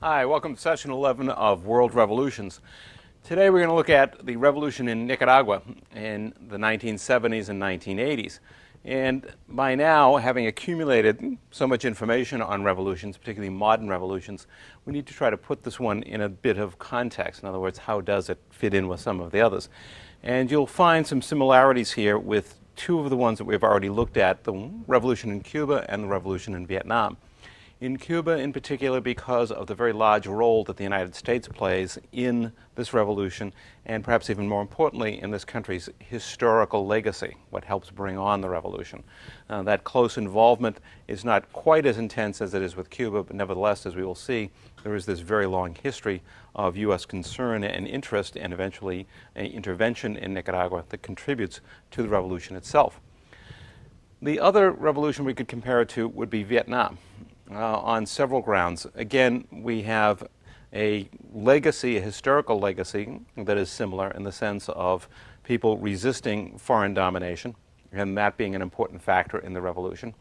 Hi, welcome to session 11 of World Revolutions. Today we're going to look at the revolution in Nicaragua in the 1970s and 1980s. And by now, having accumulated so much information on revolutions, particularly modern revolutions, we need to try to put this one in a bit of context. In other words, how does it fit in with some of the others? And you'll find some similarities here with two of the ones that we've already looked at, the revolution in Cuba and the revolution in Vietnam. In Cuba, in particular, because of the very large role that the United States plays in this revolution, and perhaps even more importantly, in this country's historical legacy, what helps bring on the revolution. That close involvement is not quite as intense as it is with Cuba, but nevertheless, as we will see, there is this very long history of U.S. concern and interest and eventually intervention in Nicaragua that contributes to the revolution itself. The other revolution we could compare it to would be Vietnam. On several grounds. Again, we have a legacy, a historical legacy, that is similar in the sense of people resisting foreign domination, and that being an important factor in the revolution.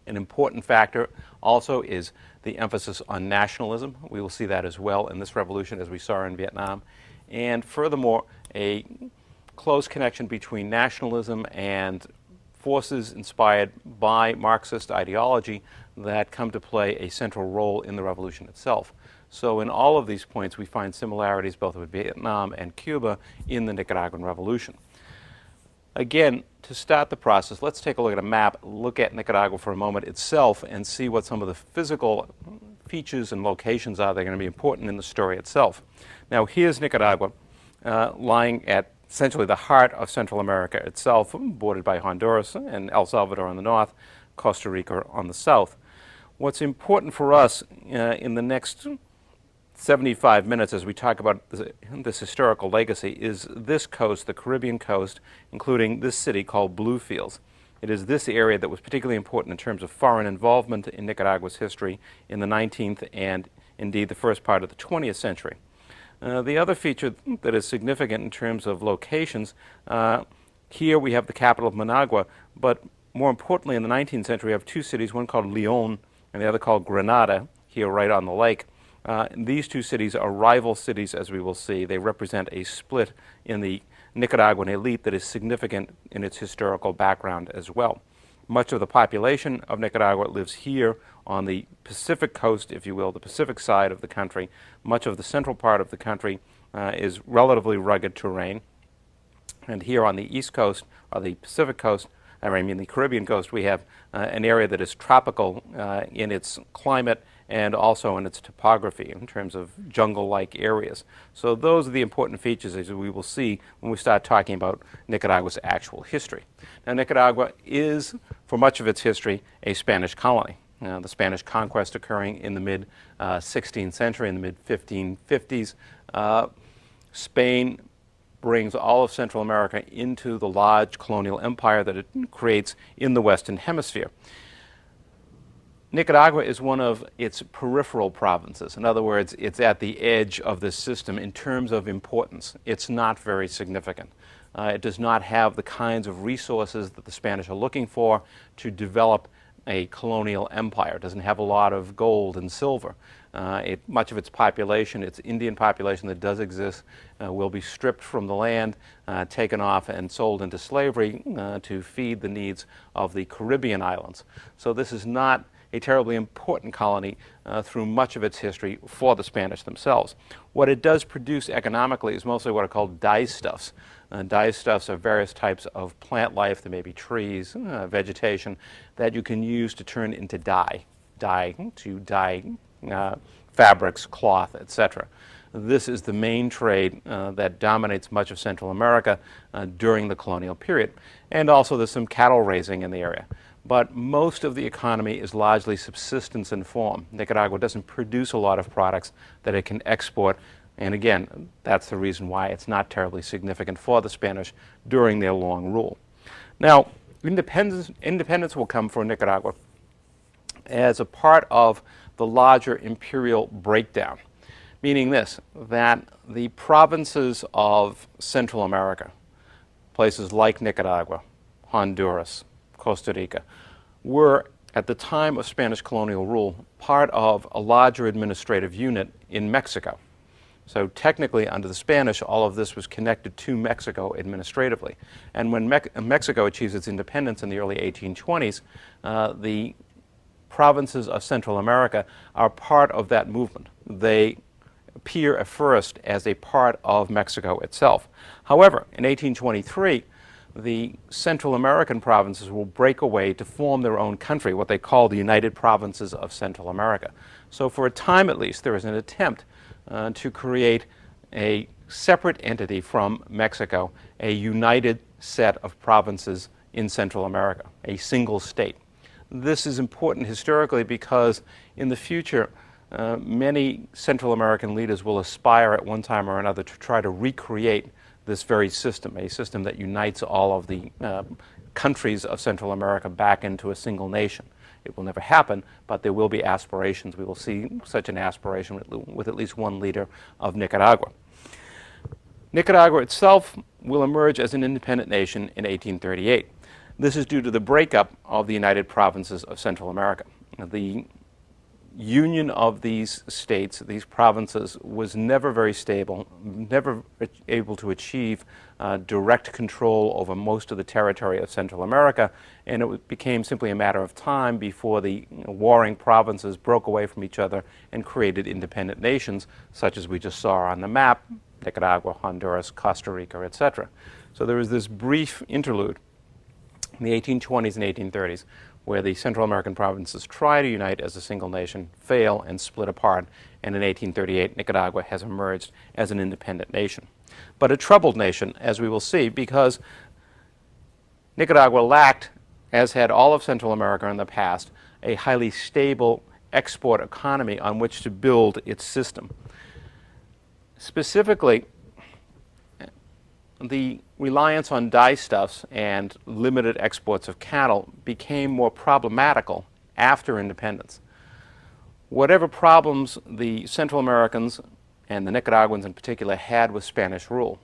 An important factor also is the emphasis on nationalism. We will see that as well in this revolution as we saw in Vietnam. And furthermore, a close connection between nationalism and forces inspired by Marxist ideology that come to play a central role in the revolution itself. So in all of these points, we find similarities both with Vietnam and Cuba in the Nicaraguan revolution. Again, to start the process, let's take a look at a map, look at Nicaragua for a moment itself, and see what some of the physical features and locations are that are going to be important in the story itself. Now, here's Nicaragua, lying at essentially the heart of Central America itself, bordered by Honduras and El Salvador on the north, Costa Rica on the south. What's important for us in the next 75 minutes as we talk about this historical legacy is this coast, the Caribbean coast, including this city called Bluefields. It is this area that was particularly important in terms of foreign involvement in Nicaragua's history in the 19th and indeed the first part of the 20th century. The other feature that is significant in terms of locations, here we have the capital of Managua, but more importantly in the 19th century we have two cities, one called Leon and the other called Granada, here right on the lake. These two cities are rival cities, as we will see. They represent a split in the Nicaraguan elite that is significant in its historical background as well. Much of the population of Nicaragua lives here on the Pacific coast, if you will, the Pacific side of the country. Much of the central part of the country is relatively rugged terrain. And here on the east coast, or the Pacific coast, I mean the Caribbean coast, we have an area that is tropical in its climate and also in its topography in terms of jungle-like areas. So those are the important features as we will see when we start talking about Nicaragua's actual history. Now, Nicaragua is, for much of its history, a Spanish colony. The Spanish conquest occurring in the mid-16th century, in the mid-1550s. Spain brings all of Central America into the large colonial empire that it creates in the Western Hemisphere. Nicaragua is one of its peripheral provinces. In other words, it's at the edge of this system in terms of importance. It's not very significant. It does not have the kinds of resources that the Spanish are looking for to develop a colonial empire. It doesn't have a lot of gold and silver. Much of its population, its Indian population that does exist, will be stripped from the land, taken off and sold into slavery to feed the needs of the Caribbean islands. So this is not a terribly important colony through much of its history for the Spanish themselves. What it does produce economically is mostly what are called dyestuffs. Dyestuffs are various types of plant life. There may be trees, vegetation, that you can use to turn into dye fabrics, cloth, etc. This is the main trade that dominates much of Central America during the colonial period. And also there's some cattle raising in the area. But most of the economy is largely subsistence in form. Nicaragua doesn't produce a lot of products that it can export, and again, that's the reason why it's not terribly significant for the Spanish during their long rule. Now, independence will come for Nicaragua as a part of the larger imperial breakdown, meaning this, that the provinces of Central America, places like Nicaragua, Honduras, Costa Rica, were at the time of Spanish colonial rule, part of a larger administrative unit in Mexico. So technically, under the Spanish, all of this was connected to Mexico administratively. And when Mexico achieves its independence in the early 1820s, the provinces of Central America are part of that movement. They appear at first as a part of Mexico itself. However, in 1823, the Central American provinces will break away to form their own country, what they call the United Provinces of Central America. So for a time at least, there is an attempt to create a separate entity from Mexico, a united set of provinces in Central America, a single state. This is important historically because in the future, many Central American leaders will aspire at one time or another to try to recreate this very system, a system that unites all of the countries of Central America back into a single nation. It will never happen, but there will be aspirations. We will see such an aspiration with at least one leader of Nicaragua. Nicaragua itself will emerge as an independent nation in 1838. This is due to the breakup of the United Provinces of Central America. The union of these states, these provinces, was never very stable, never able to achieve direct control over most of the territory of Central America, and it became simply a matter of time before the warring provinces broke away from each other and created independent nations, such as we just saw on the map, Nicaragua, Honduras, Costa Rica, etc. So there was this brief interlude in the 1820s and 1830s where the Central American provinces try to unite as a single nation, fail, and split apart, and in 1838 Nicaragua has emerged as an independent nation. But a troubled nation, as we will see, because Nicaragua lacked, as had all of Central America in the past, a highly stable export economy on which to build its system. Specifically, the reliance on dyestuffs and limited exports of cattle became more problematical after independence. Whatever problems the Central Americans, and the Nicaraguans in particular, had with Spanish rule,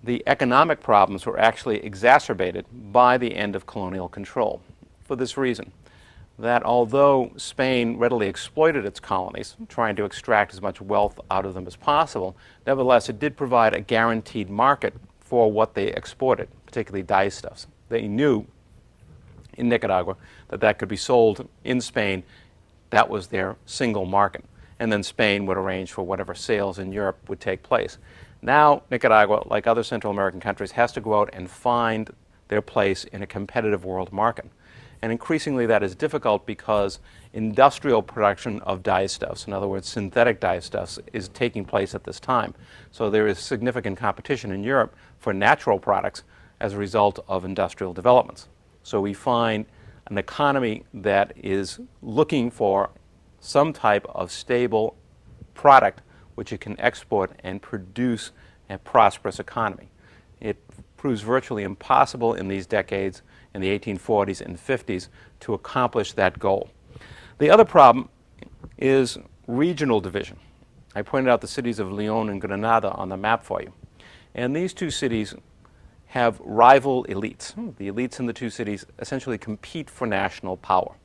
the economic problems were actually exacerbated by the end of colonial control. For this reason, that although Spain readily exploited its colonies, trying to extract as much wealth out of them as possible, nevertheless it did provide a guaranteed market for what they exported, particularly dyestuffs. They knew in Nicaragua that that could be sold in Spain. That was their single market. And then Spain would arrange for whatever sales in Europe would take place. Now Nicaragua, like other Central American countries, has to go out and find their place in a competitive world market. And increasingly that is difficult because industrial production of dyestuffs, in other words synthetic dyestuffs, is taking place at this time. So there is significant competition in Europe for natural products as a result of industrial developments. So we find an economy that is looking for some type of stable product which it can export and produce a prosperous economy. It proves virtually impossible in these decades, in the 1840s and 50s, to accomplish that goal. The other problem is regional division. I pointed out the cities of Leon and Granada on the map for you. And these two cities have rival elites. The elites in the two cities essentially compete for national power.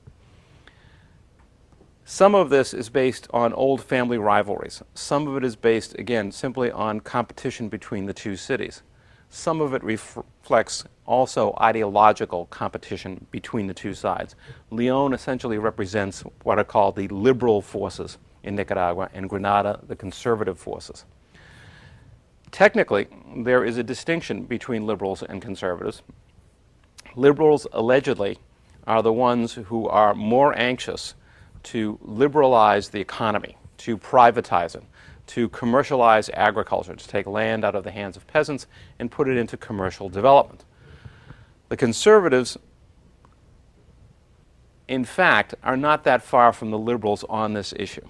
Some of this is based on old family rivalries. Some of it is based, again, simply on competition between the two cities. Some of it reflects also ideological competition between the two sides. Leon essentially represents what are called the liberal forces in Nicaragua, and Granada the conservative forces. Technically, there is a distinction between liberals and conservatives. Liberals allegedly are the ones who are more anxious to liberalize the economy, to privatize it, to commercialize agriculture, to take land out of the hands of peasants and put it into commercial development. The conservatives, in fact, are not that far from the liberals on this issue.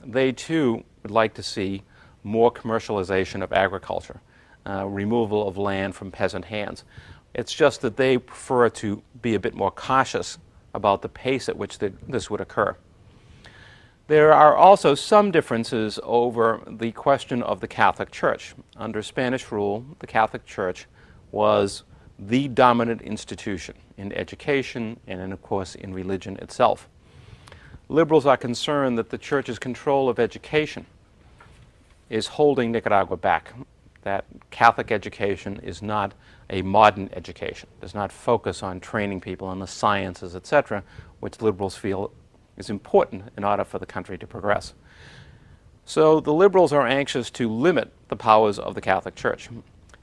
They too would like to see more commercialization of agriculture, removal of land from peasant hands. It's just that they prefer to be a bit more cautious about the pace at which this would occur. There are also some differences over the question of the Catholic Church. Under Spanish rule, the Catholic Church was the dominant institution in education and, of course, in religion itself. Liberals are concerned that the church's control of education is holding Nicaragua back, that Catholic education is not a modern education, does not focus on training people in the sciences, etc., which liberals feel is important in order for the country to progress. So the liberals are anxious to limit the powers of the Catholic Church.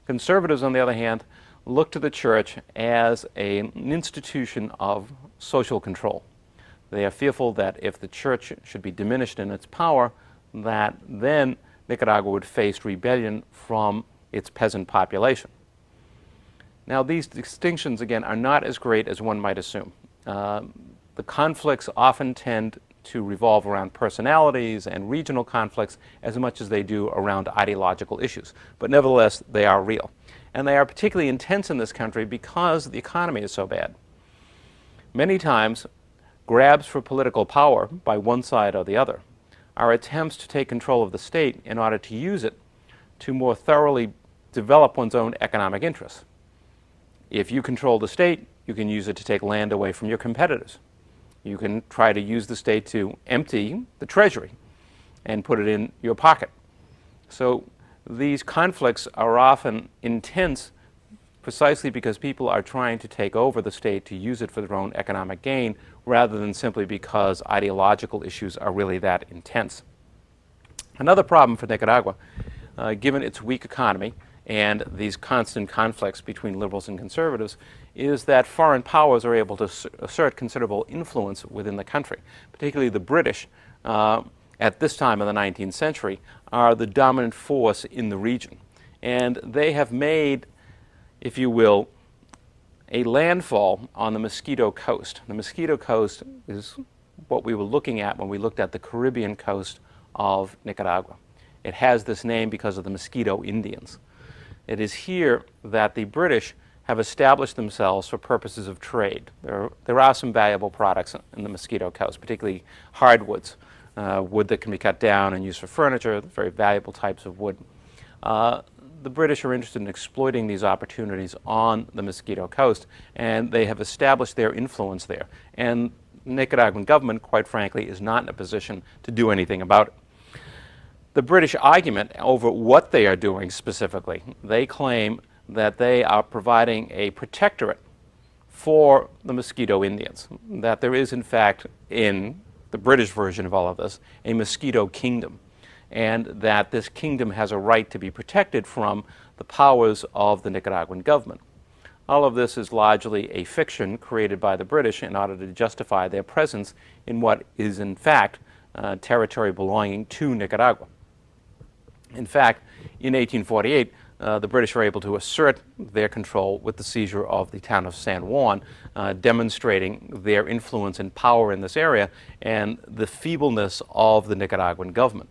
Conservatives, on the other hand, look to the church as an institution of social control. They are fearful that if the church should be diminished in its power, that then Nicaragua would face rebellion from its peasant population. Now, these distinctions, again, are not as great as one might assume. The conflicts often tend to revolve around personalities and regional conflicts as much as they do around ideological issues. But nevertheless, they are real. And they are particularly intense in this country because the economy is so bad. Many times, grabs for political power by one side or the other are attempts to take control of the state in order to use it to more thoroughly develop one's own economic interests. If you control the state, you can use it to take land away from your competitors. You can try to use the state to empty the treasury and put it in your pocket. So these conflicts are often intense precisely because people are trying to take over the state to use it for their own economic gain rather than simply because ideological issues are really that intense. Another problem for Nicaragua, given its weak economy and these constant conflicts between liberals and conservatives, is that foreign powers are able to assert considerable influence within the country. Particularly the British, at this time in the 19th century, are the dominant force in the region. And they have made, if you will, a landfall on the Mosquito Coast. The Mosquito Coast is what we were looking at when we looked at the Caribbean coast of Nicaragua. It has this name because of the Mosquito Indians. It is here that the British have established themselves for purposes of trade. There are some valuable products in the Mosquito Coast, particularly hardwoods, wood that can be cut down and used for furniture, very valuable types of wood. The British are interested in exploiting these opportunities on the Mosquito Coast, and they have established their influence there. And the Nicaraguan government, quite frankly, is not in a position to do anything about it. The British argument over what they are doing specifically, they claim that they are providing a protectorate for the Mosquito Indians, that there is, in fact, in the British version of all of this, a Mosquito Kingdom, and that this kingdom has a right to be protected from the powers of the Nicaraguan government. All of this is largely a fiction created by the British in order to justify their presence in what is, in fact, territory belonging to Nicaragua. In fact, in 1848, the British were able to assert their control with the seizure of the town of San Juan, demonstrating their influence and power in this area and the feebleness of the Nicaraguan government.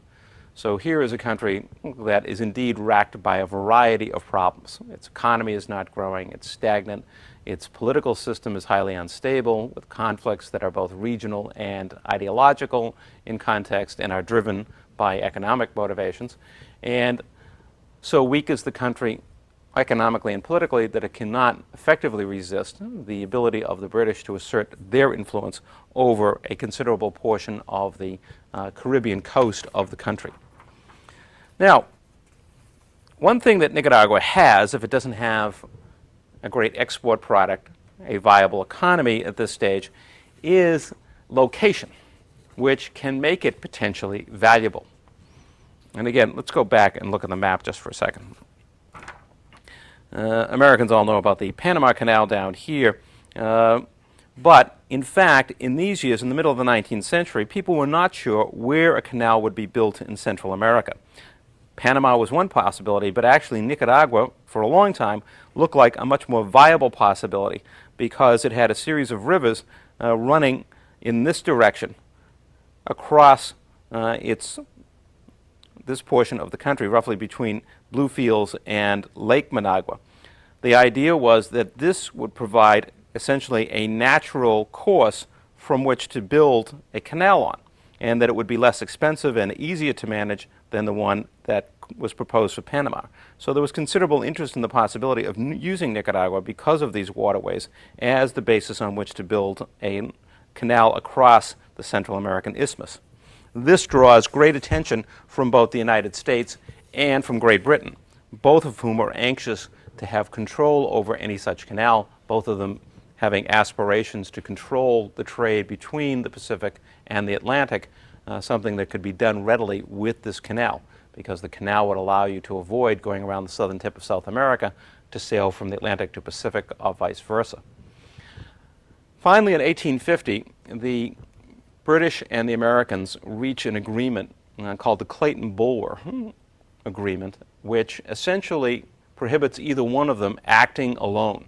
So here is a country that is indeed racked by a variety of problems. Its economy is not growing, it's stagnant, its political system is highly unstable, with conflicts that are both regional and ideological in context and are driven by economic motivations. And so weak is the country economically and politically that it cannot effectively resist the ability of the British to assert their influence over a considerable portion of the Caribbean coast of the country. Now, one thing that Nicaragua has, if it doesn't have a great export product, a viable economy at this stage, is location, which can make it potentially valuable. And again, let's go back and look at the map just for a second. Americans all know about the Panama Canal down here, but in fact, in these years, in the middle of the 19th century, people were not sure where a canal would be built in Central America. Panama was one possibility, but actually Nicaragua, for a long time, looked like a much more viable possibility because it had a series of rivers running in this direction across this portion of the country, roughly between Bluefields and Lake Managua. The idea was that this would provide essentially a natural course from which to build a canal on, and that it would be less expensive and easier to manage than the one that was proposed for Panama. So there was considerable interest in the possibility of using Nicaragua because of these waterways as the basis on which to build a canal across the Central American Isthmus. This draws great attention from both the United States and from Great Britain, both of whom are anxious to have control over any such canal, both of them having aspirations to control the trade between the Pacific and the Atlantic, something that could be done readily with this canal, because the canal would allow you to avoid going around the southern tip of South America to sail from the Atlantic to Pacific or vice versa. Finally, in 1850, the British and the Americans reach an agreement called the Clayton-Bulwer Agreement, which essentially prohibits either one of them acting alone.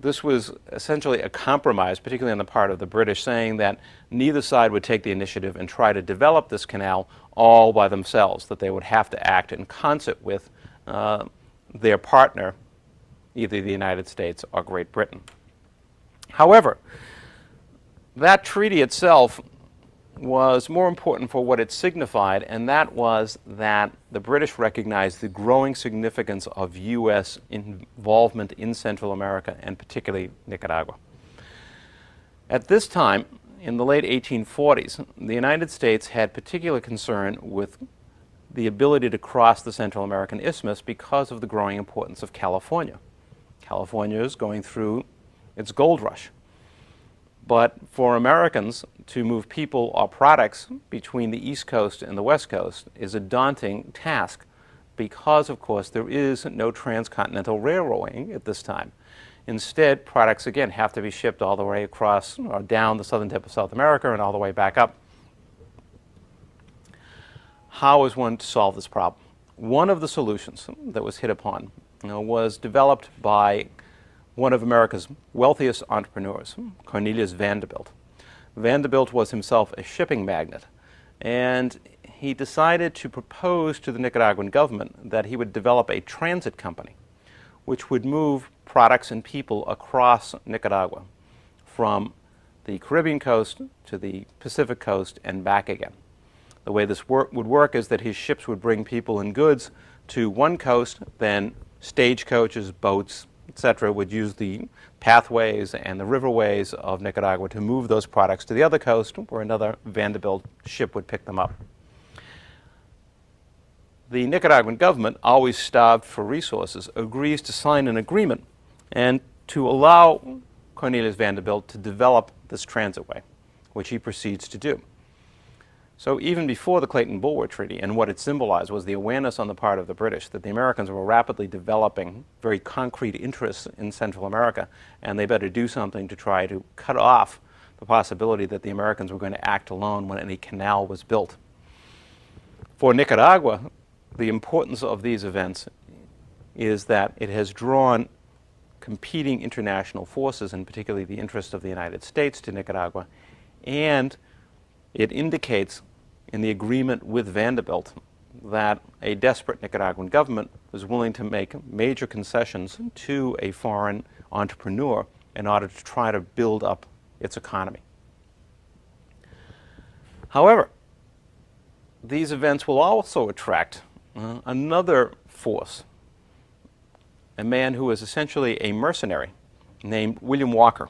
This was essentially a compromise, particularly on the part of the British, saying that neither side would take the initiative and try to develop this canal all by themselves, that they would have to act in concert with their partner, either the United States or Great Britain. However, that treaty itself was more important for what it signified, and that was that the British recognized the growing significance of U.S. involvement in Central America, and particularly Nicaragua. At this time, in the late 1840s, the United States had particular concern with the ability to cross the Central American Isthmus because of the growing importance of California. California is going through its gold rush. But for Americans to move people or products between the East Coast and the West Coast is a daunting task because, of course, there is no transcontinental railroading at this time. Instead, products, again, have to be shipped all the way across or down the southern tip of South America and all the way back up. How is one to solve this problem? One of the solutions that was hit upon was developed by one of America's wealthiest entrepreneurs, Cornelius Vanderbilt. Vanderbilt was himself a shipping magnate, and he decided to propose to the Nicaraguan government that he would develop a transit company which would move products and people across Nicaragua from the Caribbean coast to the Pacific coast and back again. The way this would work is that his ships would bring people and goods to one coast, then stagecoaches, boats, etc., would use the pathways and the riverways of Nicaragua to move those products to the other coast, where another Vanderbilt ship would pick them up. The Nicaraguan government, always starved for resources, agrees to sign an agreement and to allow Cornelius Vanderbilt to develop this transitway, which he proceeds to do. So even before the Clayton-Bulwer Treaty, and what it symbolized was the awareness on the part of the British that the Americans were rapidly developing very concrete interests in Central America, and they better do something to try to cut off the possibility that the Americans were going to act alone when any canal was built. For Nicaragua, the importance of these events is that it has drawn competing international forces, and particularly the interest of the United States, to Nicaragua, and it indicates in the agreement with Vanderbilt that a desperate Nicaraguan government was willing to make major concessions to a foreign entrepreneur in order to try to build up its economy. However, these events will also attract another force, a man who is essentially a mercenary named William Walker.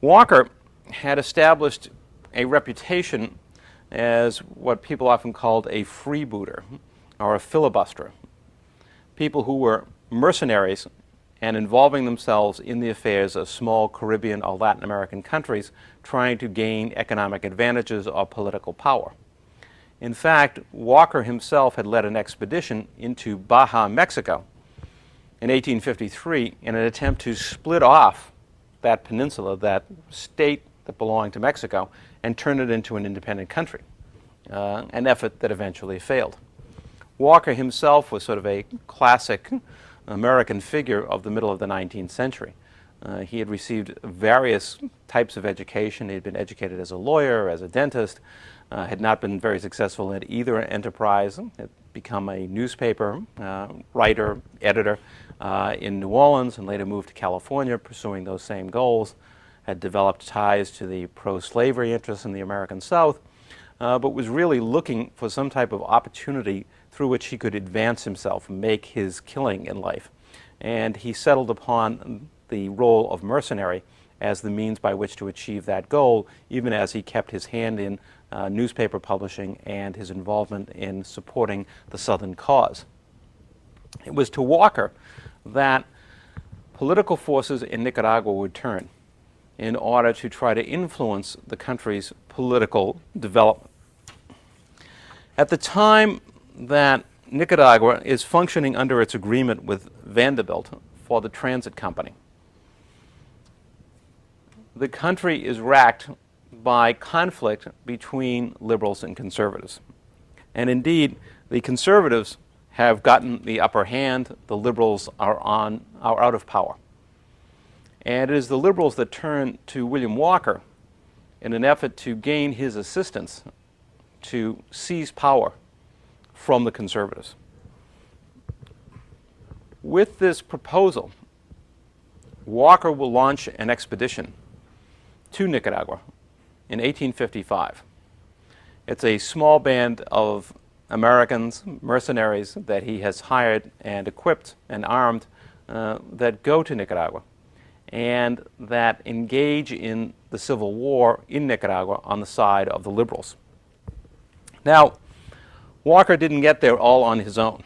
Walker had established a reputation as what people often called a freebooter or a filibuster, people who were mercenaries and involving themselves in the affairs of small Caribbean or Latin American countries trying to gain economic advantages or political power. In fact, Walker himself had led an expedition into Baja, Mexico in 1853 in an attempt to split off that peninsula, that state that belonged to Mexico, and turn it into an independent country, an effort that eventually failed. Walker himself was sort of a classic American figure of the middle of the 19th century. He had received various types of education. He had been educated as a lawyer, as a dentist, had not been very successful at either enterprise, had become a newspaper writer, editor in New Orleans, and later moved to California pursuing those same goals, had developed ties to the pro-slavery interests in the American South, but was really looking for some type of opportunity through which he could advance himself, make his killing in life. And he settled upon the role of mercenary as the means by which to achieve that goal, even as he kept his hand in newspaper publishing and his involvement in supporting the Southern cause. It was to Walker that political forces in Nicaragua would turn in order to try to influence the country's political development. At the time that Nicaragua is functioning under its agreement with Vanderbilt for the transit company, the country is racked by conflict between liberals and conservatives. And indeed, the conservatives have gotten the upper hand. The liberals are out of power. And it is the liberals that turn to William Walker in an effort to gain his assistance to seize power from the conservatives. With this proposal, Walker will launch an expedition to Nicaragua in 1855. It's a small band of Americans, mercenaries, that he has hired and equipped and armed that go to Nicaragua and that engage in the civil war in Nicaragua on the side of the liberals. Now, Walker didn't get there all on his own.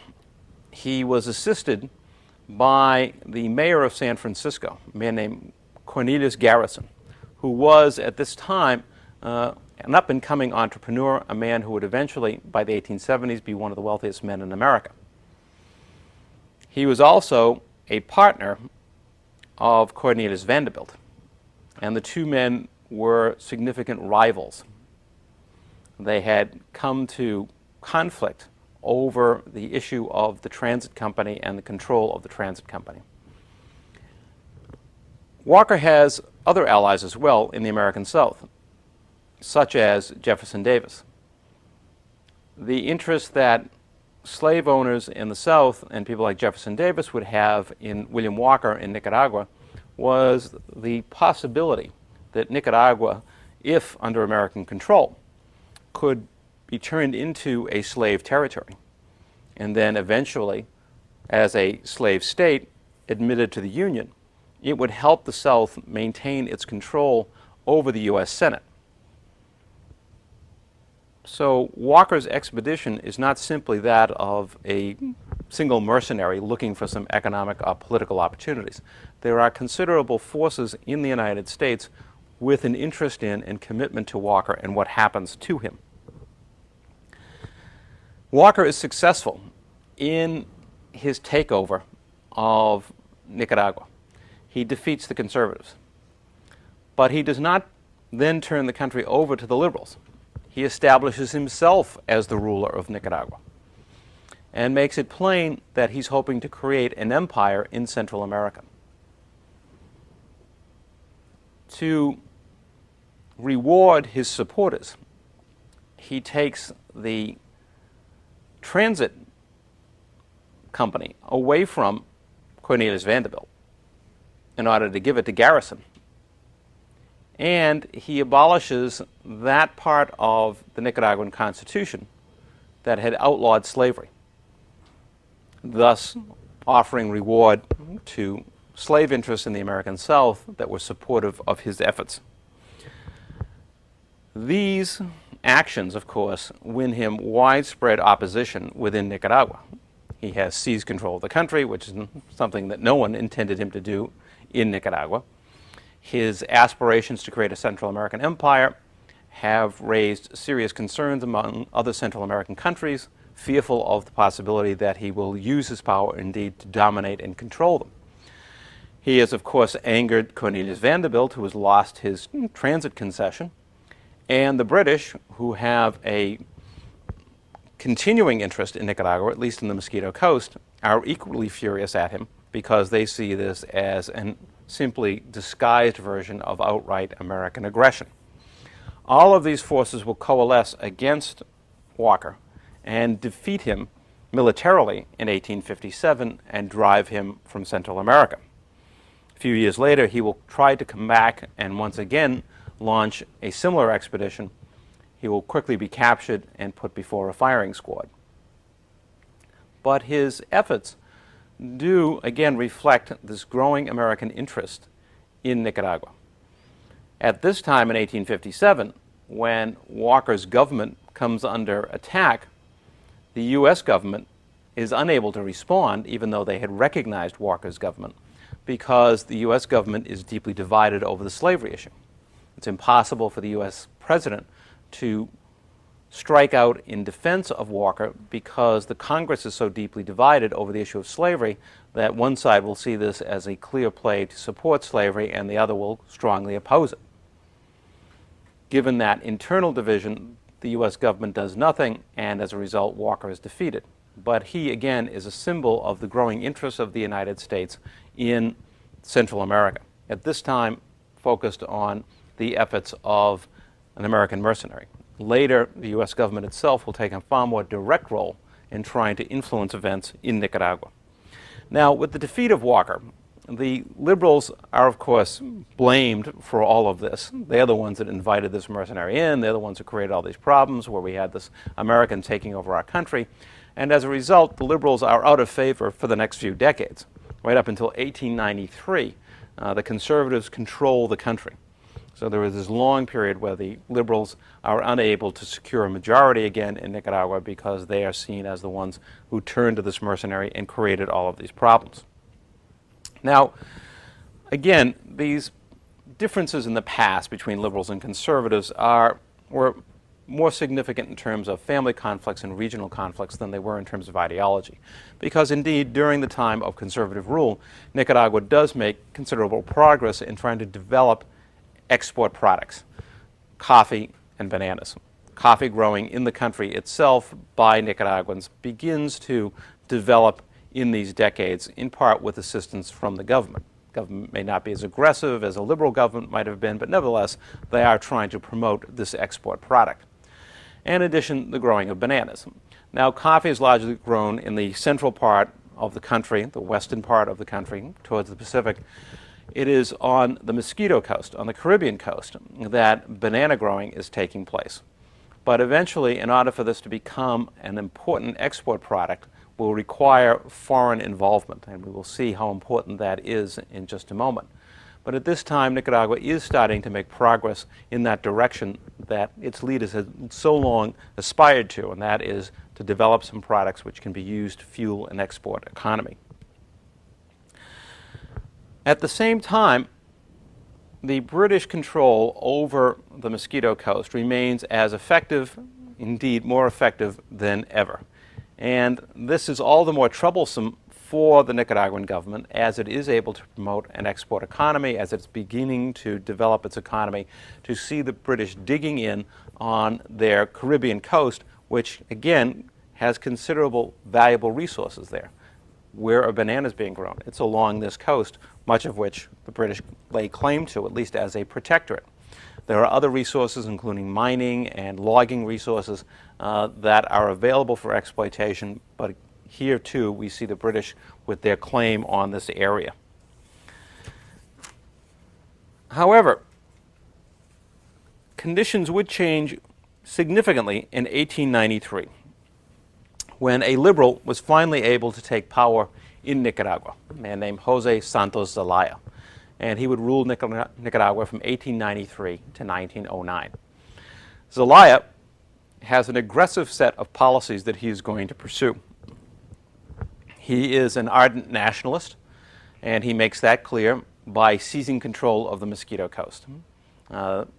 He was assisted by the mayor of San Francisco, a man named Cornelius Garrison, who was at this time an up-and-coming entrepreneur, a man who would eventually, by the 1870s, be one of the wealthiest men in America. He was also a partner of Cornelius Vanderbilt, and the two men were significant rivals. They had come to conflict over the issue of the transit company and the control of the transit company. Walker has other allies as well in the American South, such as Jefferson Davis. The interest that slave owners in the South and people like Jefferson Davis would have in William Walker in Nicaragua was the possibility that Nicaragua, if under American control, could be turned into a slave territory, and then eventually, as a slave state admitted to the Union, it would help the South maintain its control over the U.S. Senate. So Walker's expedition is not simply that of a single mercenary looking for some economic or political opportunities. There are considerable forces in the United States with an interest in and commitment to Walker and what happens to him. Walker is successful in his takeover of Nicaragua. He defeats the conservatives. But he does not then turn the country over to the liberals. He establishes himself as the ruler of Nicaragua and makes it plain that he's hoping to create an empire in Central America. To reward his supporters, he takes the transit company away from Cornelius Vanderbilt in order to give it to Garrison. And he abolishes that part of the Nicaraguan Constitution that had outlawed slavery, thus offering reward to slave interests in the American South that were supportive of his efforts. These actions, of course, win him widespread opposition within Nicaragua. He has seized control of the country, which is something that no one intended him to do in Nicaragua. His aspirations to create a Central American empire have raised serious concerns among other Central American countries, fearful of the possibility that he will use his power indeed to dominate and control them. He has, of course, angered Cornelius Vanderbilt, who has lost his transit concession, and the British, who have a continuing interest in Nicaragua, at least in the Mosquito Coast, are equally furious at him because they see this as an simply disguised version of outright American aggression. All of these forces will coalesce against Walker and defeat him militarily in 1857 and drive him from Central America. A few years later, he will try to come back and once again launch a similar expedition he will quickly be captured and put before a firing squad. But his efforts do again reflect this growing American interest in Nicaragua. At this time in 1857, when Walker's government comes under attack, the U.S. government is unable to respond, even though they had recognized Walker's government, because the U.S. government is deeply divided over the slavery issue. It's impossible for the U.S. president to strike out in defense of Walker because the Congress is so deeply divided over the issue of slavery that one side will see this as a clear play to support slavery and the other will strongly oppose it. Given that internal division, the U.S. government does nothing, and as a result, Walker is defeated. But he, again, is a symbol of the growing interest of the United States in Central America, at this time focused on the efforts of an American mercenary. Later, the U.S. government itself will take a far more direct role in trying to influence events in Nicaragua. Now, with the defeat of Walker, the liberals are, of course, blamed for all of this. They're the ones that invited this mercenary in. They're the ones who created all these problems where we had this American taking over our country. And as a result, the liberals are out of favor for the next few decades. Right up until 1893, the conservatives control the country. So there is this long period where the liberals are unable to secure a majority again in Nicaragua because they are seen as the ones who turned to this mercenary and created all of these problems. Now, again, these differences in the past between liberals and conservatives were more significant in terms of family conflicts and regional conflicts than they were in terms of ideology. Because indeed, during the time of conservative rule, Nicaragua does make considerable progress in trying to develop export products, coffee and bananas. Coffee growing in the country itself by Nicaraguans begins to develop in these decades, in part with assistance from the government. Government may not be as aggressive as a liberal government might have been, but nevertheless, they are trying to promote this export product. In addition, the growing of bananas. Now, coffee is largely grown in the central part of the country, the western part of the country, towards the Pacific. It is on the Mosquito Coast, on the Caribbean coast, that banana growing is taking place. But eventually, in order for this to become an important export product, will require foreign involvement, and we will see how important that is in just a moment. But at this time, Nicaragua is starting to make progress in that direction that its leaders had so long aspired to, and that is to develop some products which can be used to fuel an export economy. At the same time, the British control over the Mosquito Coast remains as effective, indeed more effective than ever. And this is all the more troublesome for the Nicaraguan government as it is able to promote an export economy, as it's beginning to develop its economy, to see the British digging in on their Caribbean coast, which again has considerable valuable resources there. Where are bananas being grown? It's along this coast, much of which the British lay claim to, at least as a protectorate. There are other resources, including mining and logging resources, that are available for exploitation, but here too we see the British with their claim on this area. However, conditions would change significantly in 1893, when a liberal was finally able to take power in Nicaragua, a man named Jose Santos Zelaya. And he would rule Nicaragua from 1893 to 1909. Zelaya has an aggressive set of policies that he is going to pursue. He is an ardent nationalist, and he makes that clear by seizing control of the Mosquito Coast.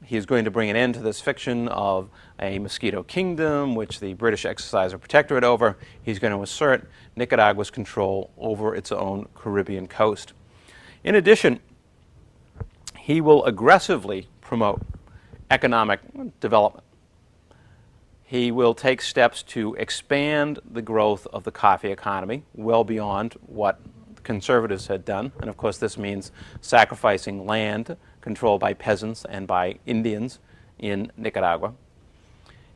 He is going to bring an end to this fiction of a mosquito kingdom, which the British exercise a protectorate over. He's going to assert Nicaragua's control over its own Caribbean coast. In addition, he will aggressively promote economic development. He will take steps to expand the growth of the coffee economy well beyond what the conservatives had done. And of course, this means sacrificing land controlled by peasants and by Indians in Nicaragua.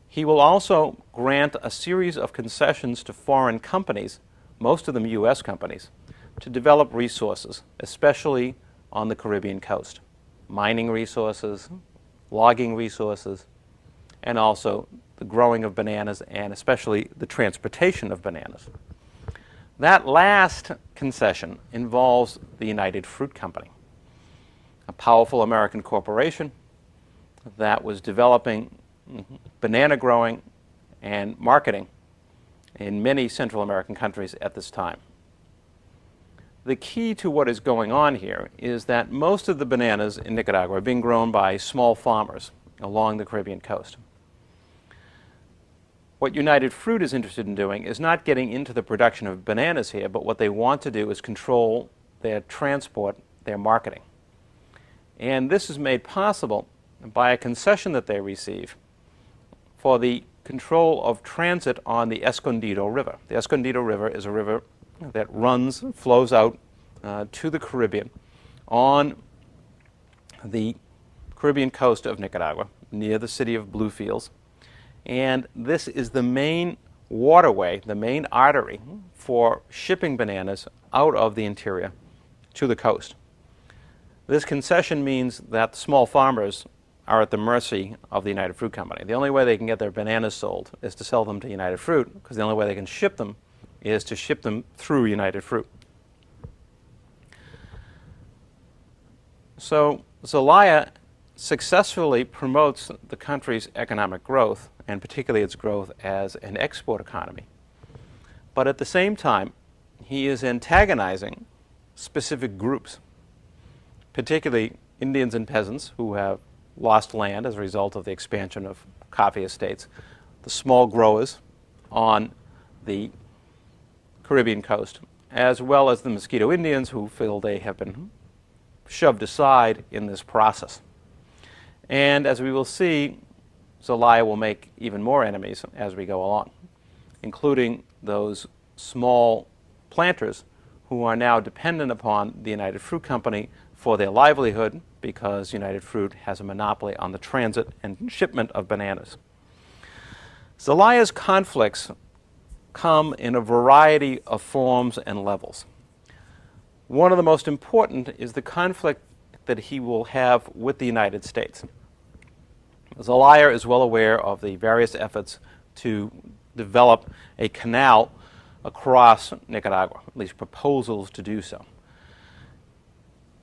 He will also grant a series of concessions to foreign companies, most of them U.S. companies, to develop resources, especially on the Caribbean coast. Mining resources, logging resources, and also the growing of bananas and especially the transportation of bananas. That last concession involves the United Fruit Company, a powerful American corporation that was developing banana growing and marketing in many Central American countries at this time. The key to what is going on here is that most of the bananas in Nicaragua are being grown by small farmers along the Caribbean coast. What United Fruit is interested in doing is not getting into the production of bananas here, but what they want to do is control their transport, their marketing. And this is made possible by a concession that they receive for the control of transit on the Escondido River. The Escondido River is a river that flows out to the Caribbean on the Caribbean coast of Nicaragua, near the city of Bluefields. And this is the main waterway, the main artery for shipping bananas out of the interior to the coast. This concession means that small farmers are at the mercy of the United Fruit Company. The only way they can get their bananas sold is to sell them to United Fruit, because the only way they can ship them is to ship them through United Fruit. So Zelaya successfully promotes the country's economic growth, and particularly its growth as an export economy. But at the same time, he is antagonizing specific groups, particularly Indians and peasants who have lost land as a result of the expansion of coffee estates, the small growers on the Caribbean coast, as well as the Mosquito Indians who feel they have been shoved aside in this process. And as we will see, Zelaya will make even more enemies as we go along, including those small planters who are now dependent upon the United Fruit Company for their livelihood, because United Fruit has a monopoly on the transit and shipment of bananas. Zelaya's conflicts come in a variety of forms and levels. One of the most important is the conflict that he will have with the United States. Zelaya is well aware of the various efforts to develop a canal across Nicaragua, at least proposals to do so.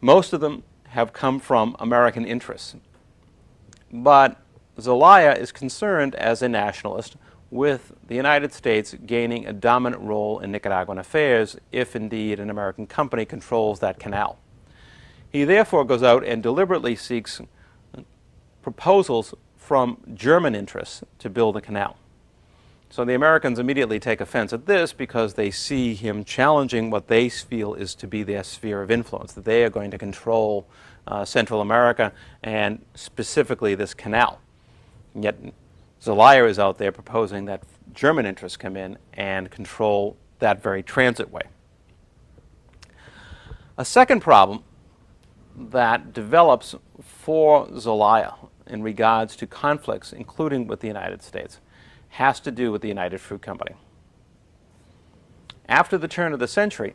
Most of them have come from American interests. But Zelaya is concerned as a nationalist with the United States gaining a dominant role in Nicaraguan affairs if indeed an American company controls that canal. He therefore goes out and deliberately seeks proposals from German interests to build a canal. So the Americans immediately take offense at this because they see him challenging what they feel is to be their sphere of influence, that they are going to control Central America and specifically this canal. And yet Zelaya is out there proposing that German interests come in and control that very transitway. A second problem that develops for Zelaya in regards to conflicts, including with the United States, has to do with the United Fruit Company. After the turn of the century,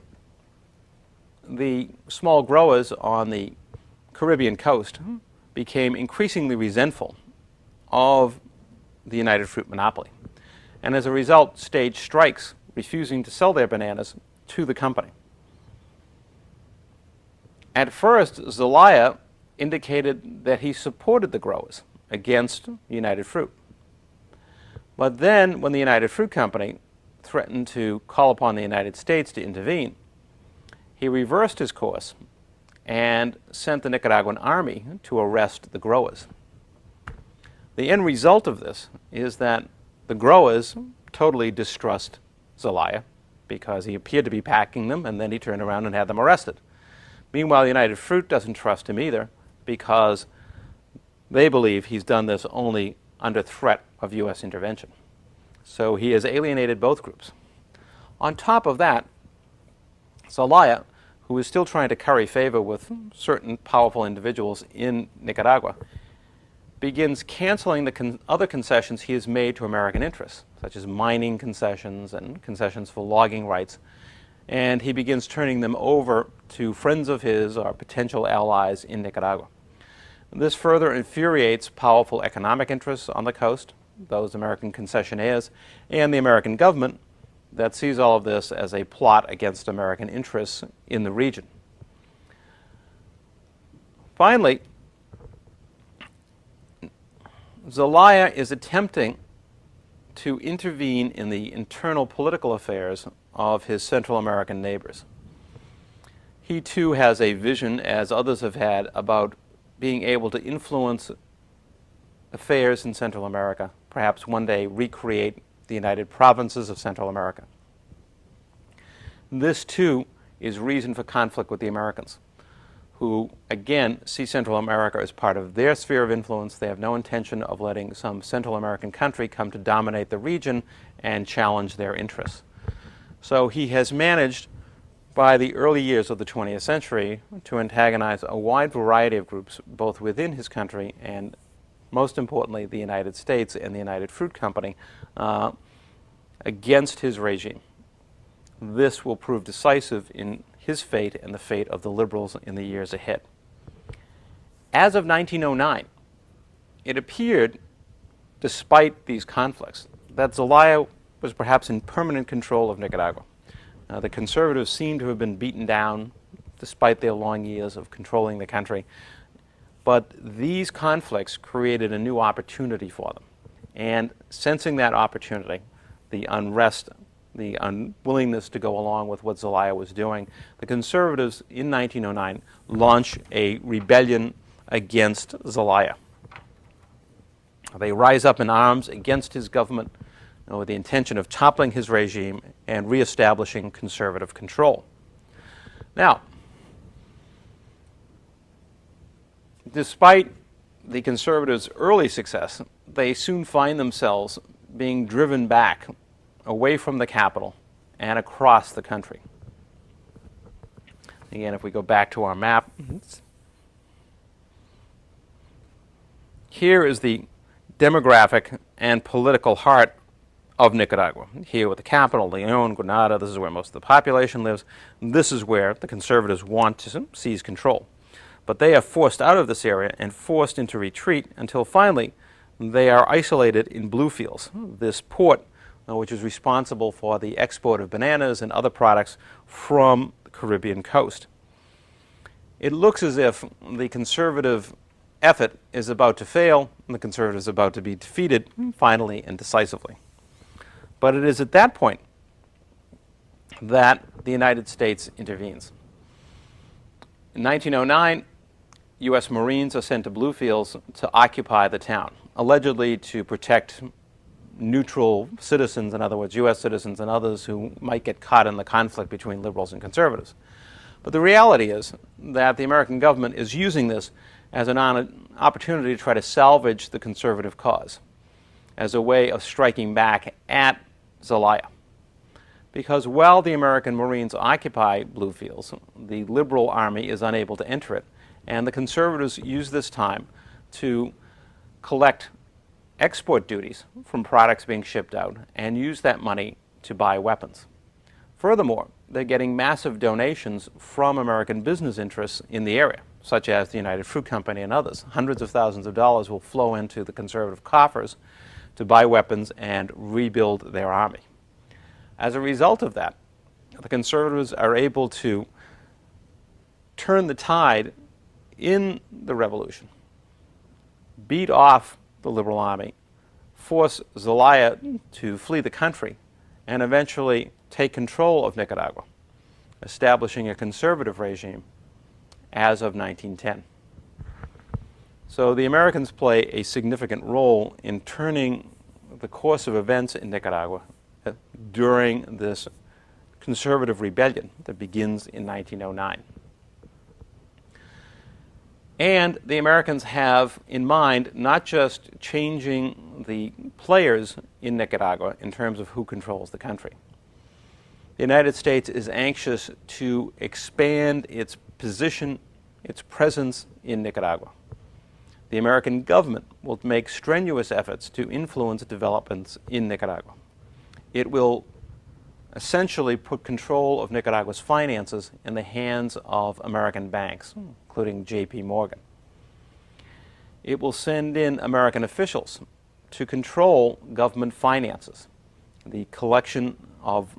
the small growers on the Caribbean coast became increasingly resentful of the United Fruit monopoly, and as a result staged strikes refusing to sell their bananas to the company. At first, Zelaya indicated that he supported the growers against United Fruit. But then, when the United Fruit Company threatened to call upon the United States to intervene, he reversed his course and sent the Nicaraguan army to arrest the growers. The end result of this is that the growers totally distrust Zelaya because he appeared to be packing them, and then he turned around and had them arrested. Meanwhile, United Fruit doesn't trust him either because they believe he's done this only under threat of U.S. intervention. So he has alienated both groups. On top of that, Zelaya, who is still trying to curry favor with certain powerful individuals in Nicaragua, begins canceling the other concessions he has made to American interests, such as mining concessions and concessions for logging rights, and he begins turning them over to friends of his or potential allies in Nicaragua. This further infuriates powerful economic interests on the coast, those American concessionaires, and the American government that sees all of this as a plot against American interests in the region. Finally, Zelaya is attempting to intervene in the internal political affairs of his Central American neighbors. He too has a vision, as others have had, about being able to influence affairs in Central America, perhaps one day recreate the United Provinces of Central America. This too is reason for conflict with the Americans, who again see Central America as part of their sphere of influence. They have no intention of letting some Central American country come to dominate the region and challenge their interests. So he has managed, by the early years of the 20th century, to antagonize a wide variety of groups, both within his country and, most importantly, the United States and the United Fruit Company, against his regime. This will prove decisive in his fate and the fate of the liberals in the years ahead. As of 1909, it appeared, despite these conflicts, that Zelaya was perhaps in permanent control of Nicaragua. The conservatives seem to have been beaten down despite their long years of controlling the country. But these conflicts created a new opportunity for them. And sensing that opportunity, the unrest, the unwillingness to go along with what Zelaya was doing, the conservatives in 1909 launch a rebellion against Zelaya. They rise up in arms against his government, with the intention of toppling his regime and reestablishing conservative control. Now, despite the conservatives' early success, they soon find themselves being driven back away from the capital and across the country. Again, if we go back to our map, here is the demographic and political heart of Nicaragua. Here with the capital, Leon, Granada, this is where most of the population lives. This is where the conservatives want to seize control. But they are forced out of this area and forced into retreat until finally they are isolated in Bluefields, this port which is responsible for the export of bananas and other products from the Caribbean coast. It looks as if the conservative effort is about to fail and the conservatives are about to be defeated finally and decisively. But it is at that point that the United States intervenes. In 1909, U.S. Marines are sent to Bluefields to occupy the town, allegedly to protect neutral citizens, in other words, U.S. citizens and others who might get caught in the conflict between liberals and conservatives. But the reality is that the American government is using this as an opportunity to try to salvage the conservative cause, as a way of striking back at Zelaya. Because while the American Marines occupy Bluefields, the liberal army is unable to enter it, and the conservatives use this time to collect export duties from products being shipped out and use that money to buy weapons. Furthermore, they're getting massive donations from American business interests in the area, such as the United Fruit Company and others. Hundreds of thousands of dollars will flow into the conservative coffers to buy weapons and rebuild their army. As a result of that, the conservatives are able to turn the tide in the revolution, beat off the liberal army, force Zelaya to flee the country, and eventually take control of Nicaragua, establishing a conservative regime as of 1910. So the Americans play a significant role in turning the course of events in Nicaragua during this conservative rebellion that begins in 1909. And the Americans have in mind not just changing the players in Nicaragua in terms of who controls the country. The United States is anxious to expand its position, its presence in Nicaragua. The American government will make strenuous efforts to influence developments in Nicaragua. It will essentially put control of Nicaragua's finances in the hands of American banks, including J.P. Morgan. It will send in American officials to control government finances. The collection of